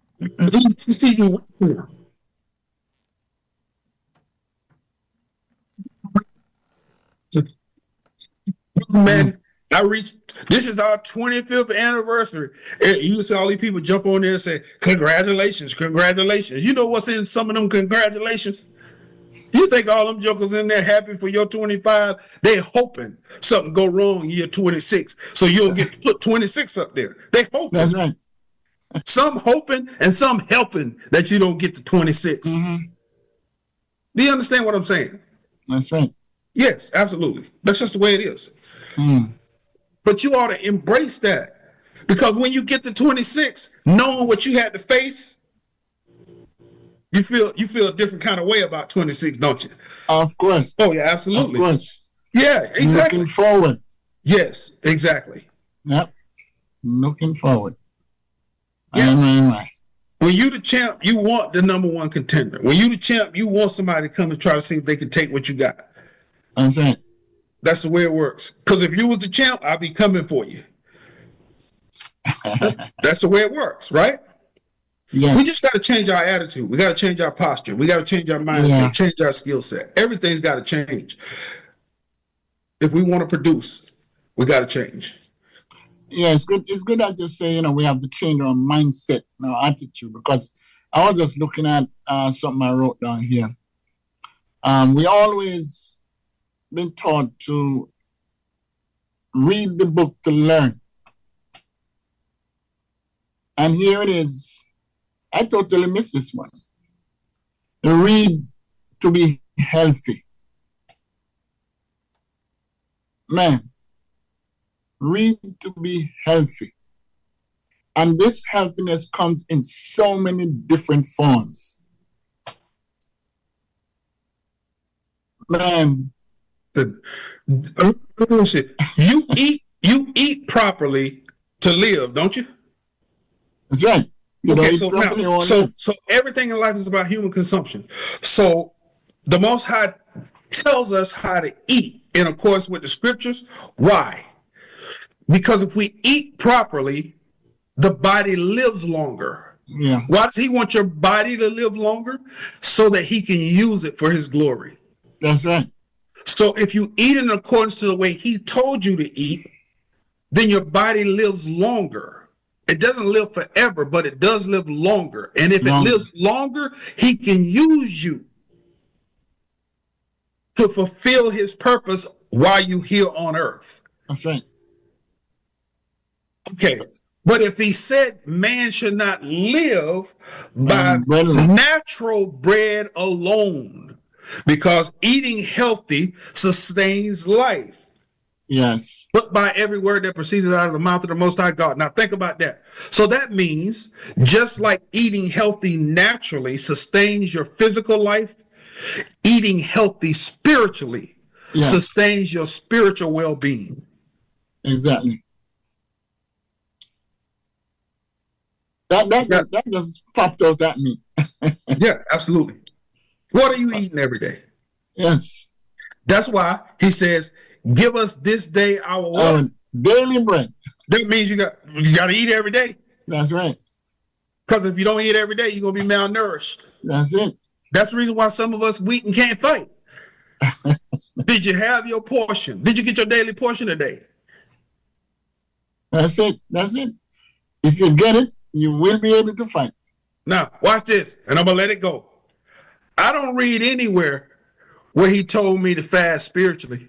Man, this is our 25th anniversary. And you see all these people jump on there and say, congratulations, congratulations. You know what's in some of them congratulations? You think all them jokers in there happy for your 25? They hoping something go wrong year 26, so you don't get to put 26 up there. They hoping. That's right. Some hoping and some helping that you don't get to 26. Do you understand what I'm saying? That's right. Yes, absolutely. That's just the way it is. But you ought to embrace that, because when you get to 26, knowing what you had to face, you feel a different kind of way about 26, don't you? Of course. Oh yeah, absolutely. Of course. Yeah, exactly. Looking forward. Yes, exactly. Yep. Looking forward. Yeah. When you the champ, you want the number one contender. When you the champ, you want somebody to come and try to see if they can take what you got. That's right. That's the way it works. Because if you was the champ, I'd be coming for you. That's the way it works, right? Yes. We just got to change our attitude. We got to change our posture. We got to change our mindset, change our skill set. Everything's got to change. If we want to produce, we got to change. Yeah, it's good. It's good that you say, we have to change our mindset and our attitude, because I was just looking at something I wrote down here. We always been taught to read the book to learn. And here it is. I totally missed this one. Read to be healthy. Man, read to be healthy. And this healthiness comes in so many different forms. Man, you eat properly to live, don't you? That's right. Okay, so everything in life is about human consumption. So the Most High tells us how to eat in accordance with the scriptures. Why? Because if we eat properly, the body lives longer. Yeah. Why does he want your body to live longer? So that he can use it for his glory. That's right. So if you eat in accordance to the way he told you to eat, then your body lives longer. It doesn't live forever, but it does live longer. And if it lives longer, he can use you to fulfill his purpose while you're here on earth. That's right. Okay. But if he said man should not live by natural bread alone, because eating healthy sustains life. Yes. Look by every word that proceeded out of the mouth of the Most High God. Now think about that. So that means just like eating healthy naturally sustains your physical life, eating healthy spiritually sustains your spiritual well-being. Exactly. That just popped out at me. Yeah, absolutely. What are you eating every day? Yes. That's why he says, give us this day our what? Daily bread. That means you got to eat every day. That's right. Because if you don't eat every day, you're going to be malnourished. That's it. That's the reason why some of us weak and can't fight. Did you have your portion? Did you get your daily portion today? That's it. That's it. If you get it, you will be able to fight. Now, watch this, and I'm going to let it go. I don't read anywhere where he told me to fast spiritually.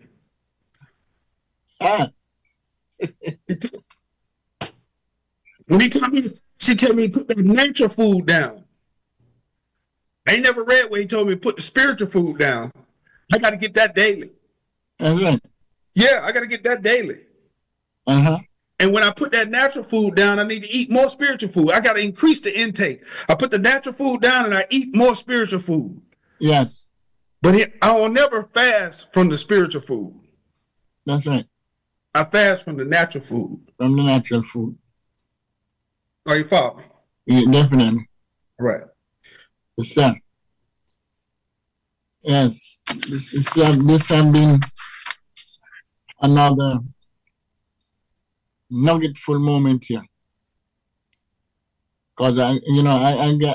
When he told me, she told me to put the natural food down. I ain't never read where he told me to put the spiritual food down. I got to get that daily. That's right. Yeah, I got to get that daily. And when I put that natural food down, I need to eat more spiritual food. I got to increase the intake. I put the natural food down and I eat more spiritual food. Yes. But I will never fast from the spiritual food. That's right. I fast from the natural food. From the natural food. Are you following me? Yeah, definitely. Right. Yes, sir. Yes. This has been another nuggetful moment here. Because I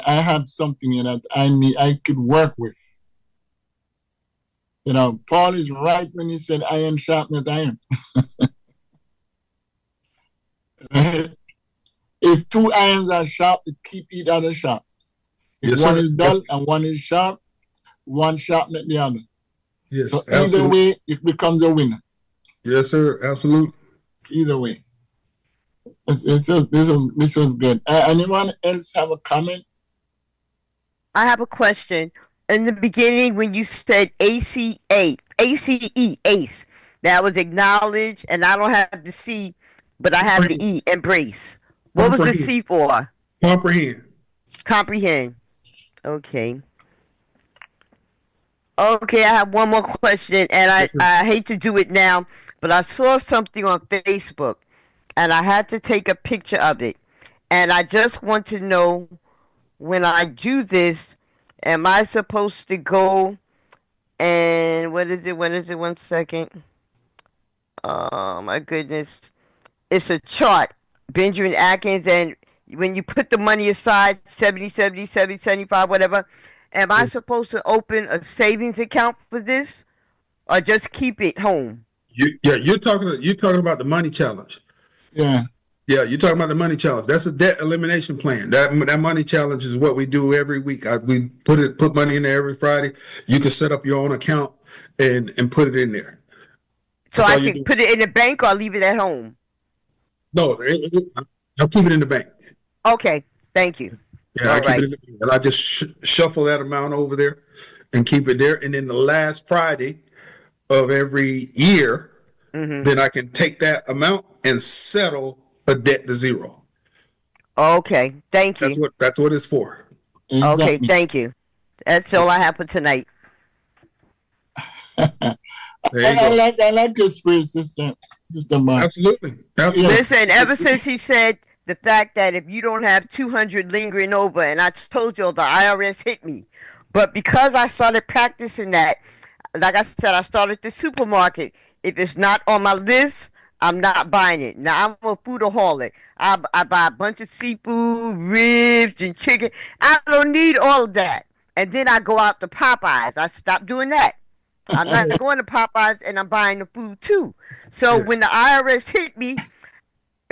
have something here that I could work with. You know, Paul is right when he said iron sharpeneth iron. If two irons are sharp, it keep each other sharp. If one is dull and one is sharp, one sharpeneth the other. Yes, so absolutely. Either way, it becomes a winner. Yes, sir. Absolutely. Either way. This was good. Anyone else have a comment? I have a question. In the beginning, when you said ACE, ACE, that was acknowledge, and I don't have the C, but I have the E, embrace. What was the C for? Comprehend. Comprehend. Okay. Okay, I have one more question, and I hate to do it now, but I saw something on Facebook, and I had to take a picture of it. And I just want to know, when I do this, am I supposed to go and, what is it, 1 second. Oh, my goodness. It's a chart, Benjamin Akins, and when you put the money aside, 70, 70, 70, 75, whatever, am I supposed to open a savings account for this, or just keep it home? You're talking about the money challenge. Yeah. Yeah, you're talking about the money challenge. That's a debt elimination plan. That money challenge is what we do every week. We put money in there every Friday. You can set up your own account and put it in there. So I can put it in the bank or leave it at home? No, I'll keep it in the bank. Okay, thank you. Yeah, I keep it in the bank. And I just shuffle that amount over there and keep it there. And then the last Friday of every year, then I can take that amount and settle a debt to zero. Okay, thank you. That's what it's for. Exactly. Okay, thank you. That's all I have for tonight. I like your spirit, Sister Mark. Absolutely. Listen, ever since he said the fact that if you don't have 200 lingering over, and I told you the IRS hit me, but because I started practicing that, like I said, I started the supermarket. If it's not on my list, I'm not buying it. Now, I'm a foodaholic. I buy a bunch of seafood, ribs, and chicken. I don't need all of that. And then I go out to Popeyes. I stopped doing that. I'm not going to Popeyes, and I'm buying the food, too. So when the IRS hit me,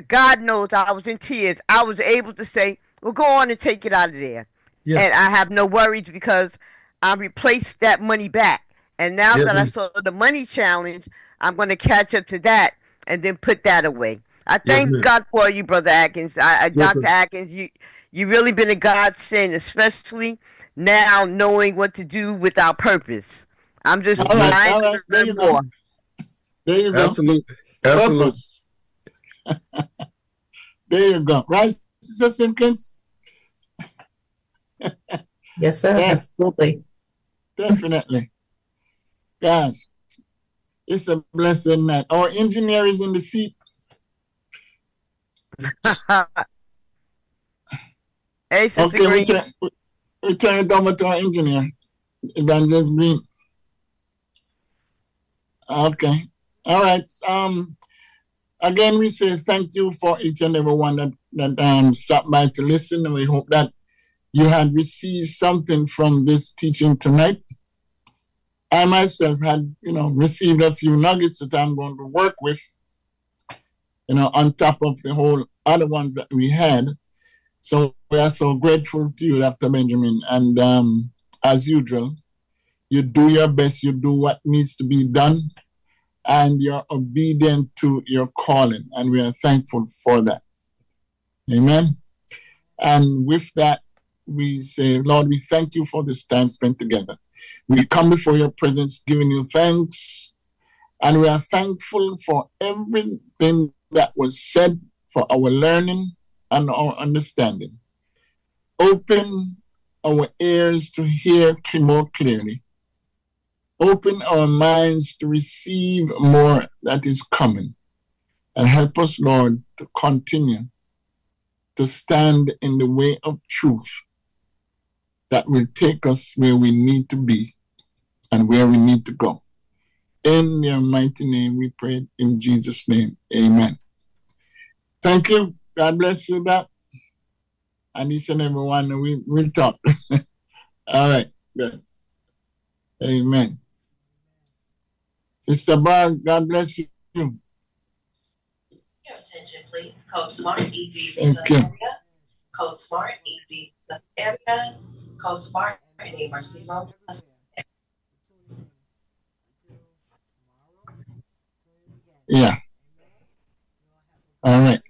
God knows I was in tears. I was able to say, well, go on and take it out of there. Yeah. And I have no worries because I replaced that money back. And now that I saw the money challenge, I'm going to catch up to that and then put that away. I thank God for you, Brother Akins. Dr. Akins, you really been a godsend, especially now knowing what to do with our purpose. I'm just trying to learn more. There you go. Absolutely. Absolutely. Purpose. There you go. Right, Sister Simpkins? Yes, sir. Yes. Absolutely. Definitely. Gosh, it's a blessing that our engineer is in the seat. Hey, Sister Okay, Green. we turn it over to our engineer, Evangelist Green. Okay. All right. Again, we say thank you for each and every one that stopped by to listen, and we hope that you had received something from this teaching tonight. I myself had, received a few nuggets that I'm going to work with, on top of the whole other ones that we had. So we are so grateful to you, Dr. Benjamin. And as usual, you do your best, you do what needs to be done, and you're obedient to your calling. And we are thankful for that. Amen. And with that, we say, Lord, we thank you for this time spent together. We come before your presence, giving you thanks, and we are thankful for everything that was said, for our learning and our understanding. Open our ears to hear more clearly. Open our minds to receive more that is coming. And help us, Lord, to continue to stand in the way of truth that will take us where we need to be and where we need to go. In your mighty name we pray, in Jesus' name, amen. Thank you. God bless you, Doc. And each and every one, we'll talk. All right, good. Amen. Sister Barb, God bless you. Your attention, please. Code Smart ED Thank you. area. Code Smart ED area. Code Smart in the emergency room. Yeah. All right.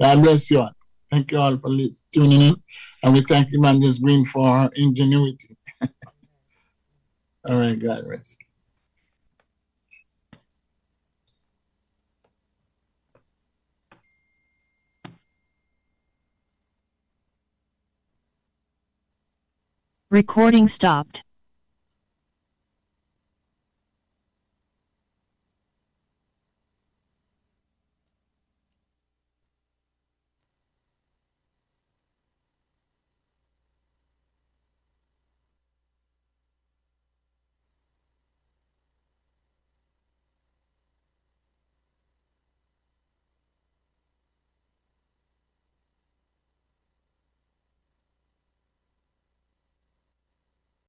God bless you all. Thank you all for tuning in. And we thank Evangelist Green for her ingenuity. All right, God rest. Recording stopped.